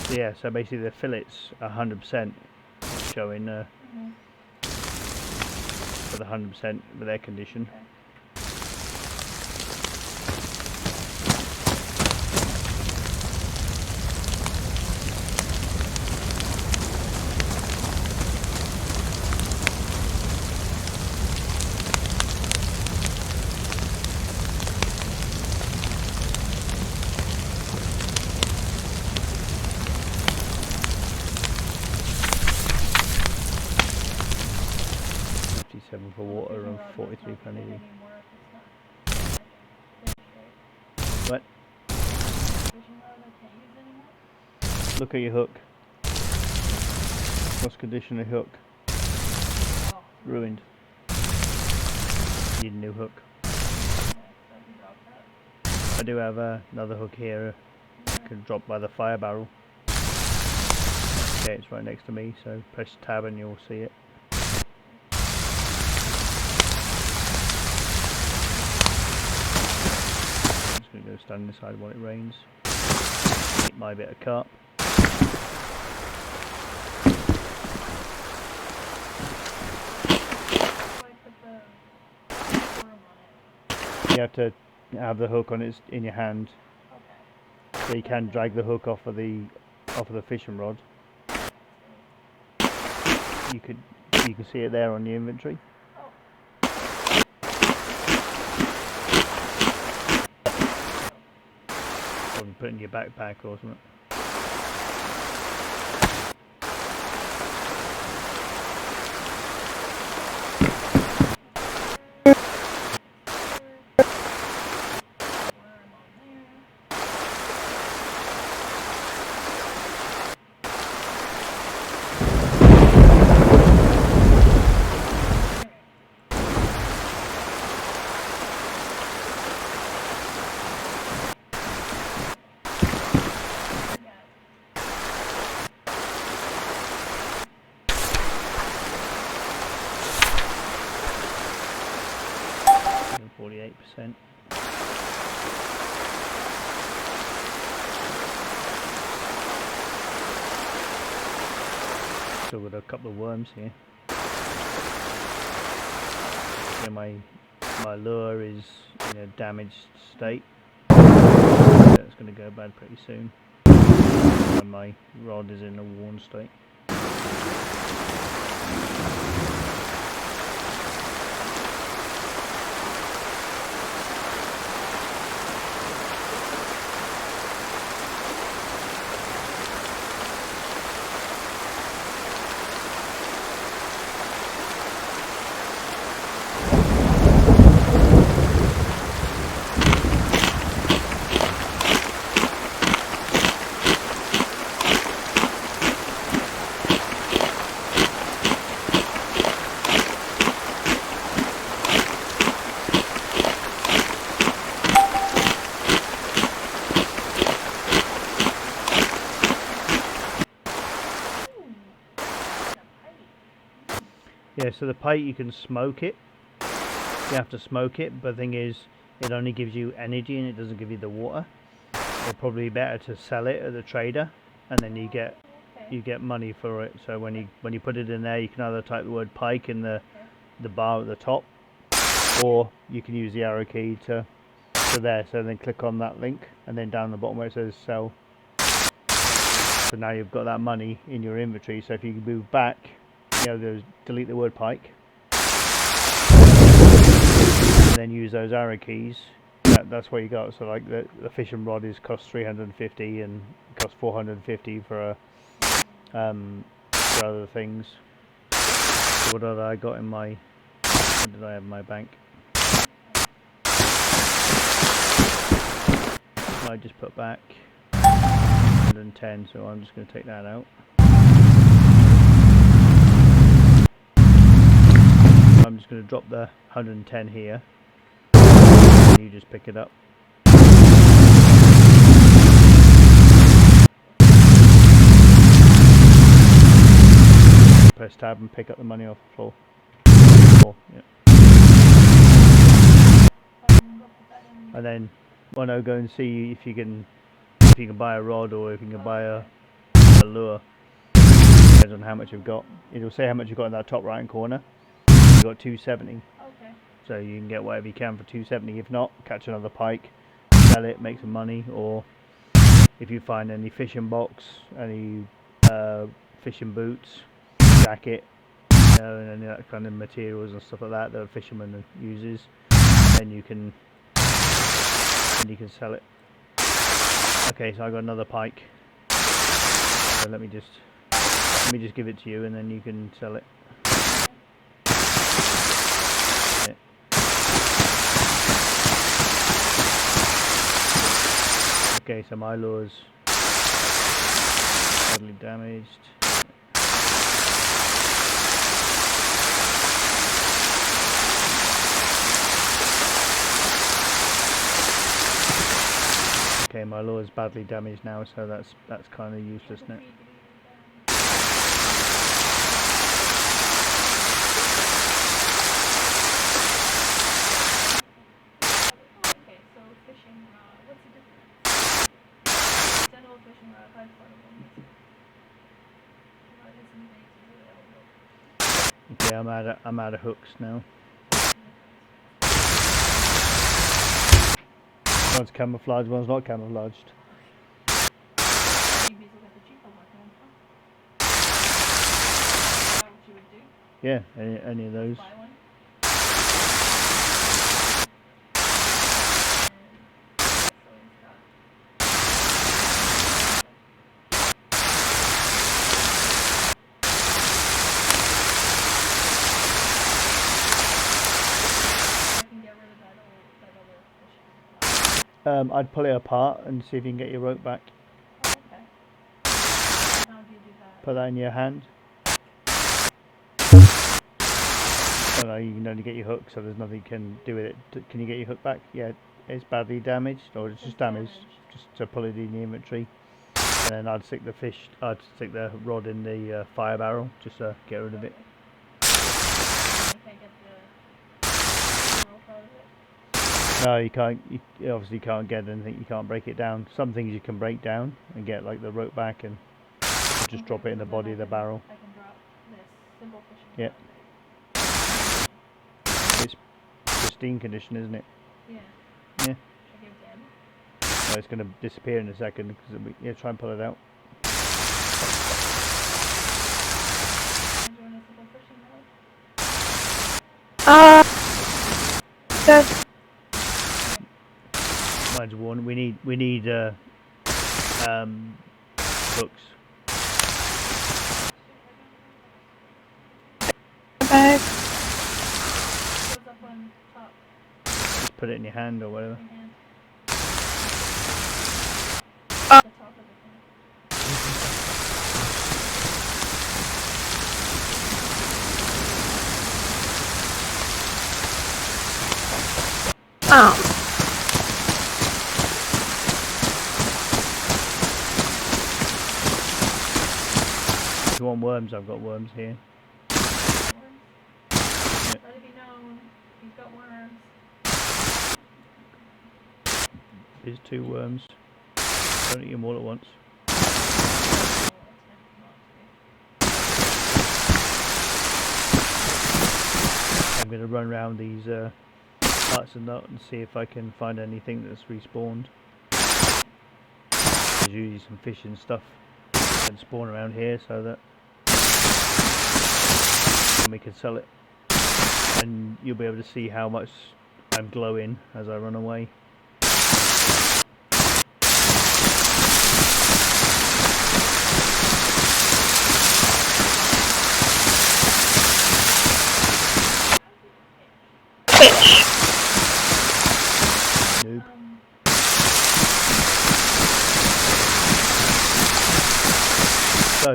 Yeah, so basically the fillets are 100% showing for the 100% with their condition. Okay. For water and 43 for anything. What? Look at your hook. What's condition of hook? Ruined. Need a new hook. I do have another hook here. Can drop by the fire barrel. Okay, it's right next to me, so press tab and you'll see it. I'm going to stand inside while it rains. Eat my bit of carp. You have to have the hook on it in your hand, so you can drag the hook off of the fishing rod. You can see it there on the inventory. Probably put it in your backpack or something. And 48%. Still got a couple of worms here. Yeah, my lure is in a damaged state. It's going to go bad pretty soon. And my rod is in a worn state. Yeah, so the pike, you can smoke it. You have to smoke it, but the thing is, it only gives you energy and it doesn't give you the water. It'd probably be better to sell it at the trader, and then you get money for it. So when you put it in there, you can either type the word pike in the bar at the top, or you can use the arrow key to there. So then click on that link, and then down the bottom where it says sell. So now you've got that money in your inventory. So if you move back, delete the word pike, and then use those arrow keys. That's what you got. So like the fishing rod costs 350 and costs 450 for other things. So what did I got in my? What did I have in my bank? I just put back 110. So I'm just going to take that out. I'm just going to drop the 110 here, and you just pick it up. Press tab and pick up the money off the floor. Yeah. And then when I go and see if you can buy a rod or if you can buy a lure, depends on how much you've got. It'll say how much you've got in that top right hand corner. You've got 270. Okay. So you can get whatever you can for 270. If not, catch another pike, sell it, make some money. Or if you find any fishing box, any fishing boots, jacket, and any that kind of materials and stuff like that a fisherman uses, then you can sell it. Okay, so I got another pike. So let me just give it to you, and then you can sell it. Okay, so my lure's badly damaged. Okay, my lure's badly damaged now, so that's kind of useless now. Okay, I'm out of hooks now. One's camouflaged, one's not camouflaged. Yeah, any of those. I'd pull it apart and see if you can get your rope back. Oh, okay. How do you do that? Put that in your hand. Oh no, you can only get your hook, so there's nothing you can do with it. Can you get your hook back? Yeah, it's badly damaged, or it's just damaged. Just to pull it in the inventory. And then I'd stick the rod in the fire barrel, just to get rid of it. No, you can't. You obviously can't get anything. You can't break it down. Some things you can break down and get like the rope back, and just drop it in the body of the barrel. I can drop. Yep. It's pristine condition, isn't it? Yeah. Yeah. Should I give dead? Oh, it's going to disappear in a second. Because yeah, try and pull it out. Can you join us to go fishing now? Good. Mine's one. We need hooks. Bag. Goes up on top Just put it in your hand or of whatever. your hand. Oh. The top of the thing. Oh. If you want worms, I've got worms here. Worms. Let it be known. He's got worms. Here's 2 worms. Don't eat them all at once. I'll attempt not to. I'm going to run around these parts and that and see if I can find anything that's respawned. There's usually some fish and stuff that spawn around here, so that we can sell it. And you'll be able to see how much I'm glowing as I run away. Fish. Noob. So,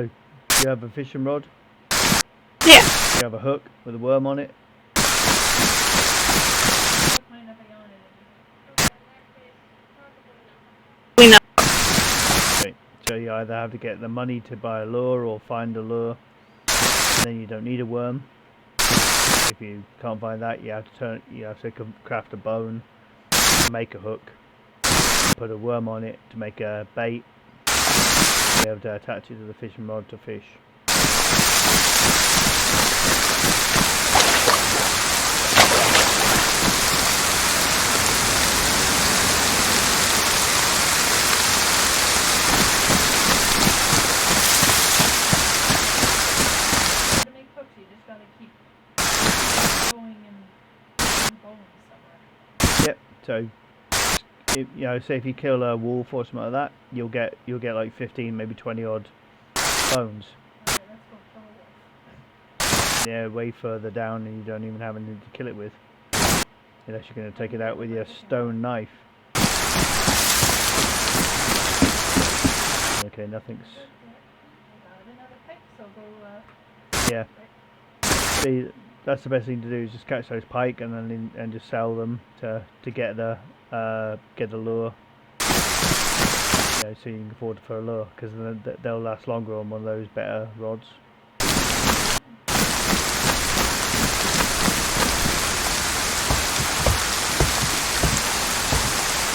you have a fishing rod, Yeah. you have a hook with a worm on it. Put mine up again and We know. Okay. So you either have to get the money to buy a lure or find a lure, and then you don't need a worm. If you can't find that, you have to craft a bone, make a hook, put a worm on it to make a bait, be able to attach it to the fishing rod to fish. to make hooks, you just gotta keep going and going somewhere. Yep. So, say if you kill a wolf or something like that, you'll get like 15, maybe 20 odd bones. Alright, let's go kill a wolf. Yeah, way further down, and you don't even have anything to kill it with, unless you're going to take it out with your stone knife. Okay, nothing's. I got another pick, so go, Yeah. See, that's the best thing to do is just catch those pike and then just sell them to get the lure. Yeah, so you can afford for a lure, because they'll last longer on one of those better rods.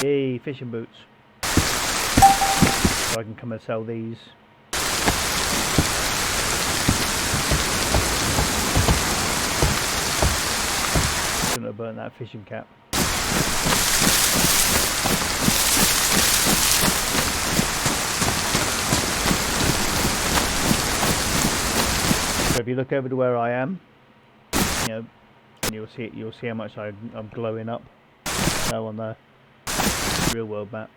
Yay, fishing boots. So I can come and sell these. Shouldn't have burnt that fishing cap. So if you look over to where I am, and you'll see how much I'm glowing up. So on the real world map.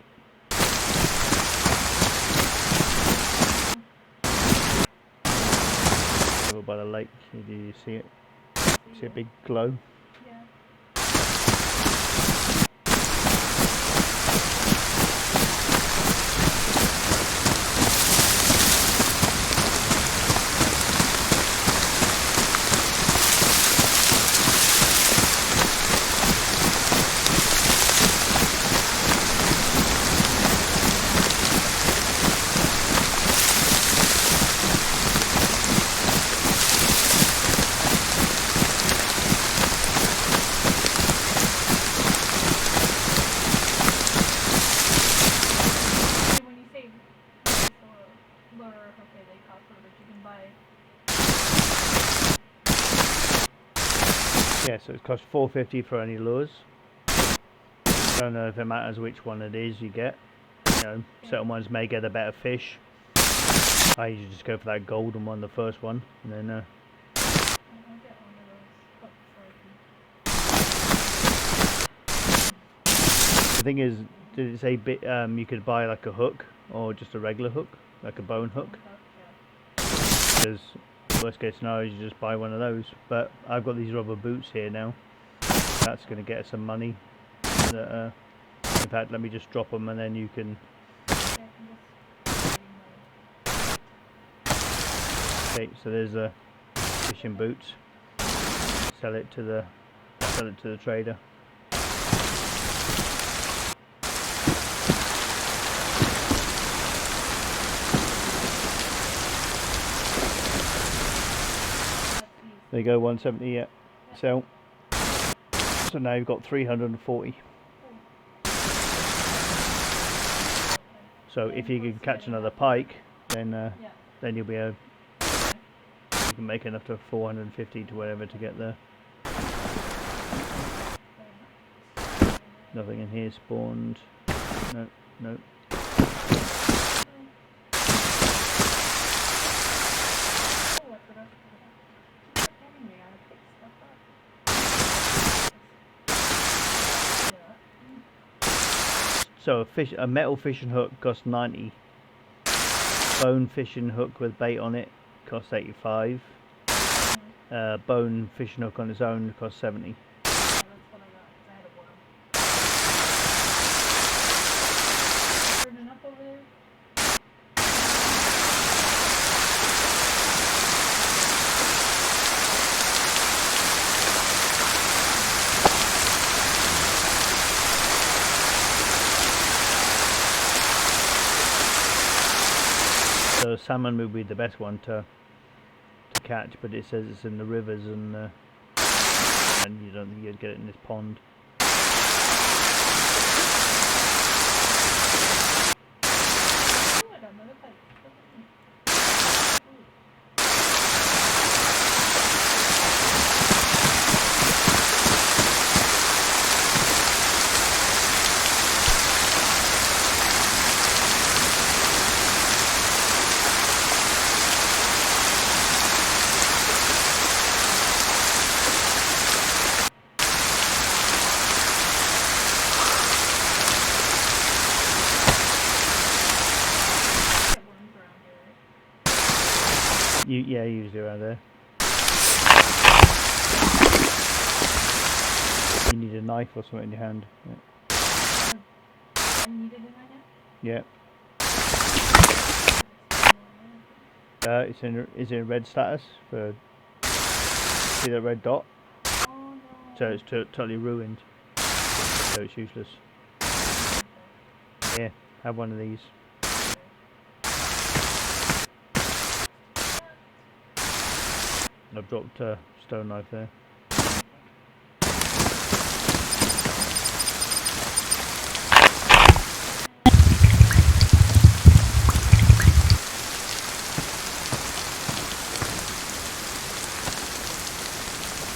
Over by the lake, do you see it? See a big glow? yeah. When you say lure, okay, they cost a little bit. You can buy Yeah, so it costs $4.50 for any lures. Don't know if it matters which one it is you get. You know, certain ones may get a better fish. I usually just go for that golden one, the first one, and then I'll get one of those hooks for you. the thing is, did it say you could buy like a hook or just a regular hook, like a bone hook? Because worst case scenario is you just buy one of those. But I've got these rubber boots here now. That's going to get us some money. That, in fact, let me just drop them and then you can. Okay, so there's a fishing boots. Sell it to the trader. There you go, 170. Yeah, sell. So now you've got 340. So if you can catch another pike, then you'll be able. You can make enough to 450 to whatever to get there. Nothing in here spawned. No, no. So a metal fishing hook costs 90. Bone fishing hook with bait on it costs 85. Bone fishing hook on its own costs 70. So salmon would be the best one to catch, but it says it's in the rivers and you don't think you'd get it in this pond. Yeah, usually around there. You need a knife or something in your hand. Yeah. It's in red status for see that red dot. So it's totally ruined. So it's useless. Yeah, have one of these. I've dropped a stone knife there.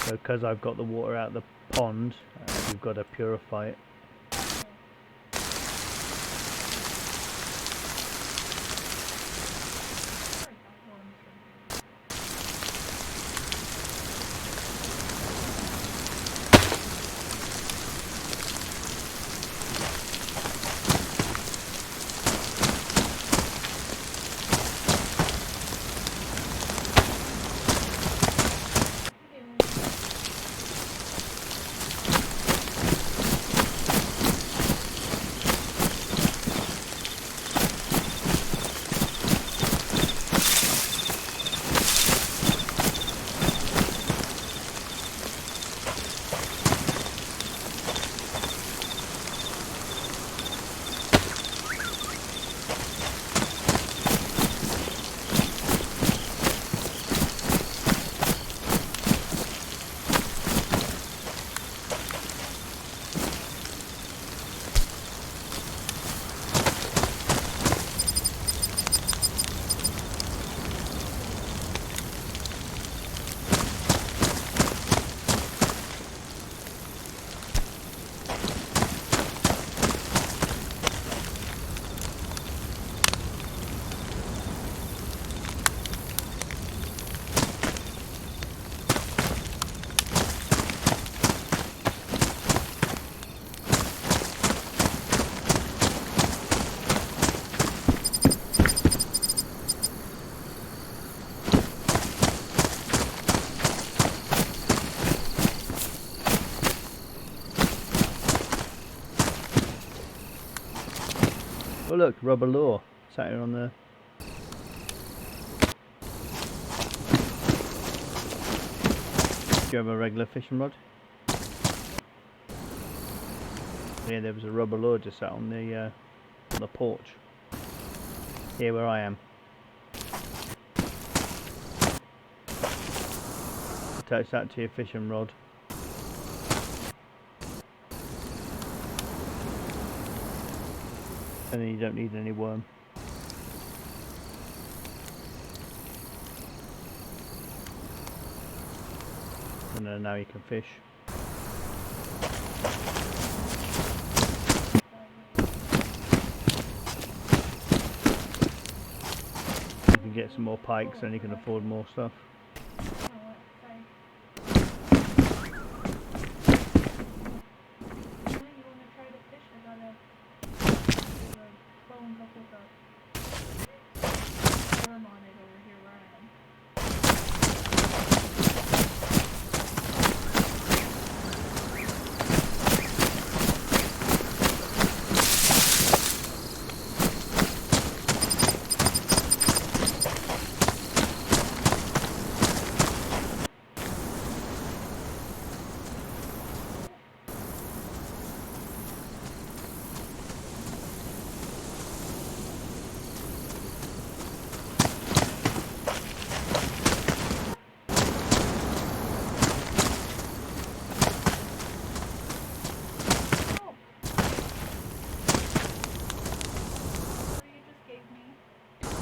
So because I've got the water out of the pond, we've got to purify it. Oh look, rubber lure. Sat here on the... Do you have a regular fishing rod? Yeah, there was a rubber lure just sat on the porch. Here where I am. Attach that to your fishing rod. And then you don't need any worm. And then now you can fish. You can get some more pikes, then you can afford more stuff.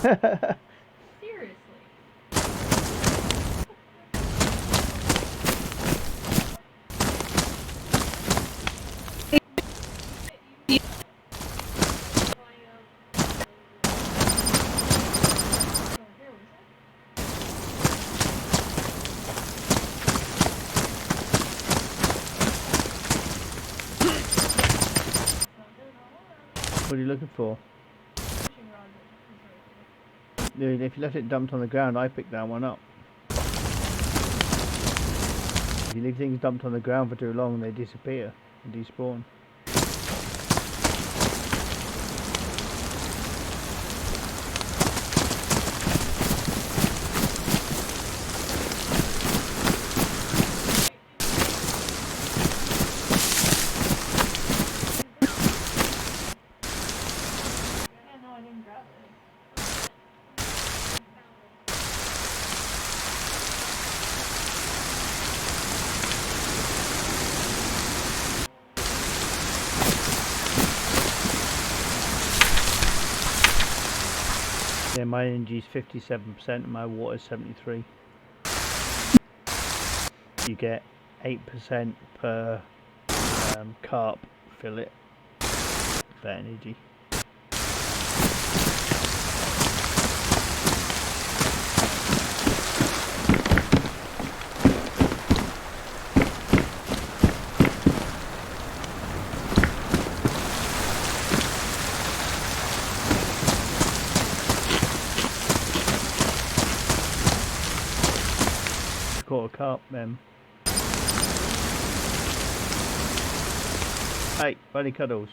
Seriously. What are you looking for? Dude, if you left it dumped on the ground, I picked that one up. If you leave things dumped on the ground for too long, they disappear and despawn. Yeah, my energy's 57% and my water's 73%. You get 8% per carp fillet for energy. Caught a carp then. Hey, buddy cuddles.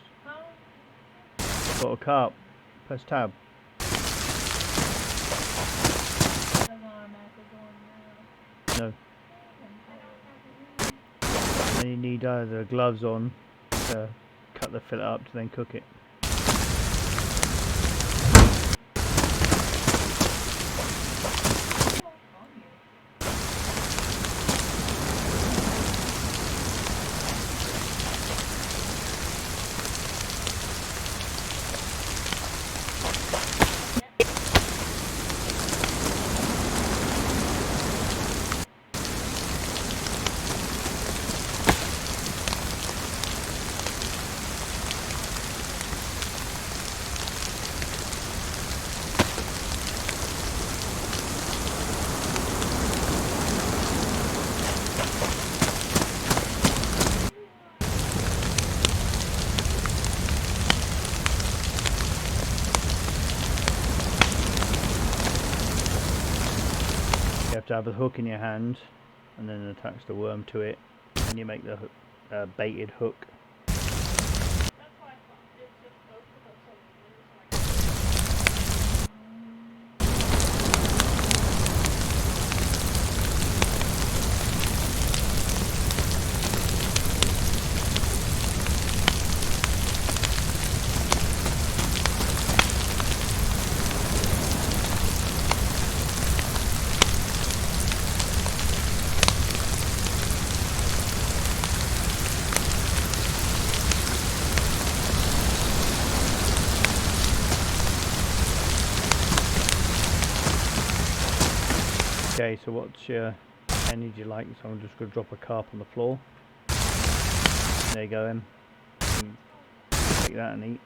Caught a carp. Press tab. No. And you need either gloves on to cut the fillet up to then cook it. You have to have a hook in your hand and then attach the worm to it, and you make the baited hook. Okay, so what's your energy like? So I'm just going to drop a carp on the floor. There you go, Em. Take that and eat.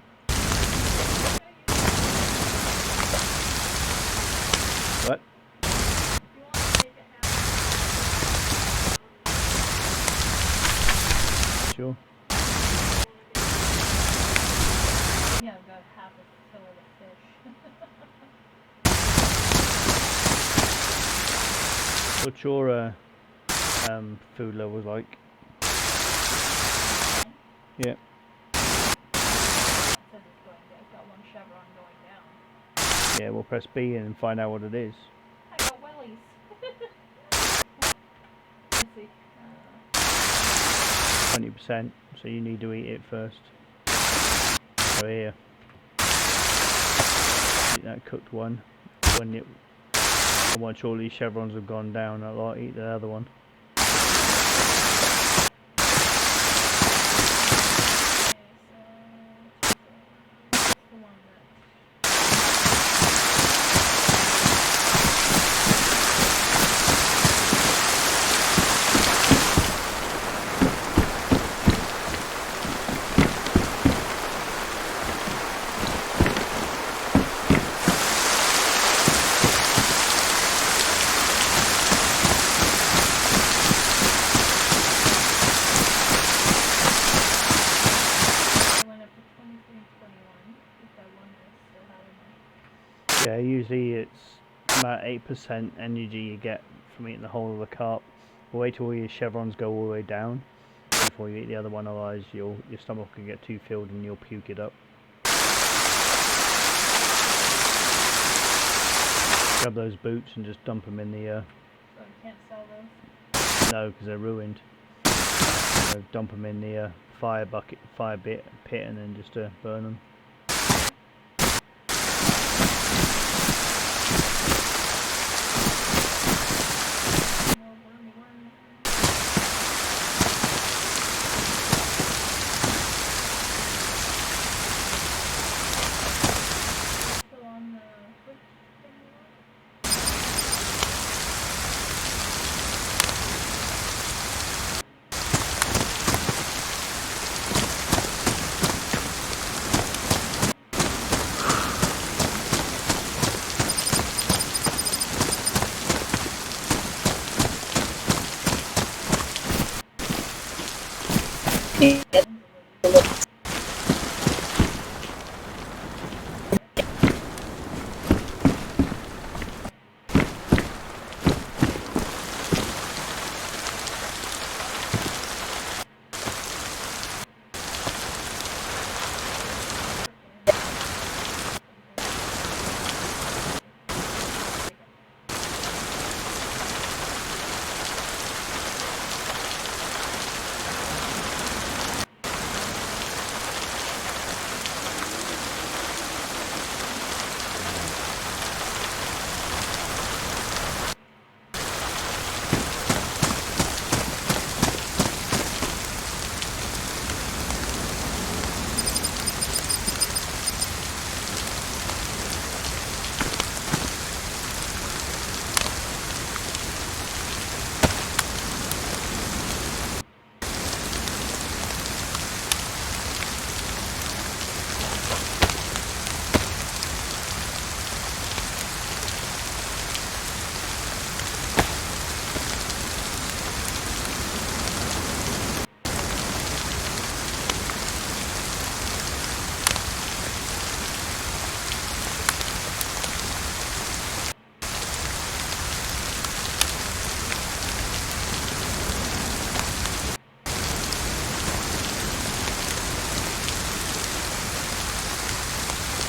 What? Sure. Yeah, I've got half a fillet of fish. What's your food levels like? Yeah. I've got one chevron going down. Yeah, we'll press B and find out what it is. I got wellies. Let's see. 20%, so you need to eat it first. So here. Eat that cooked one. Once all these chevrons have gone down, I'll eat the other one. Yeah, usually it's about 8% energy you get from eating the whole of the carp. Wait till all your chevrons go all the way down before you eat the other one, otherwise your stomach can get too filled and you'll puke it up. Grab those boots and just dump them in the... So you can't sell those? No, because they're ruined. So dump them in the fire pit and then just burn them.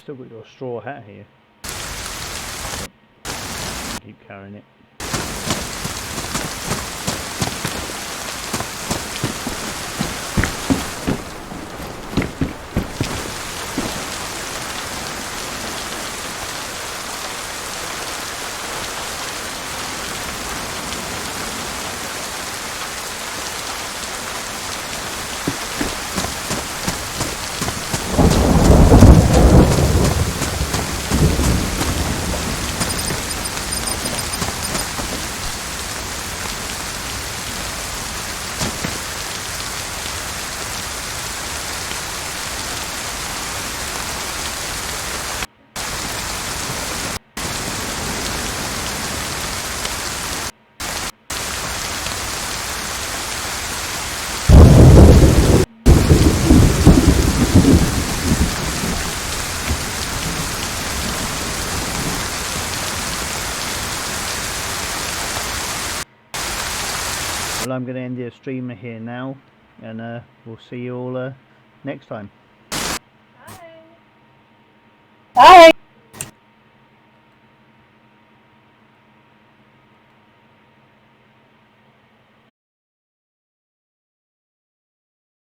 Still got your straw hat here. Keep carrying it. Well, I'm going to end the stream here now, and we'll see you all next time. Bye. Bye.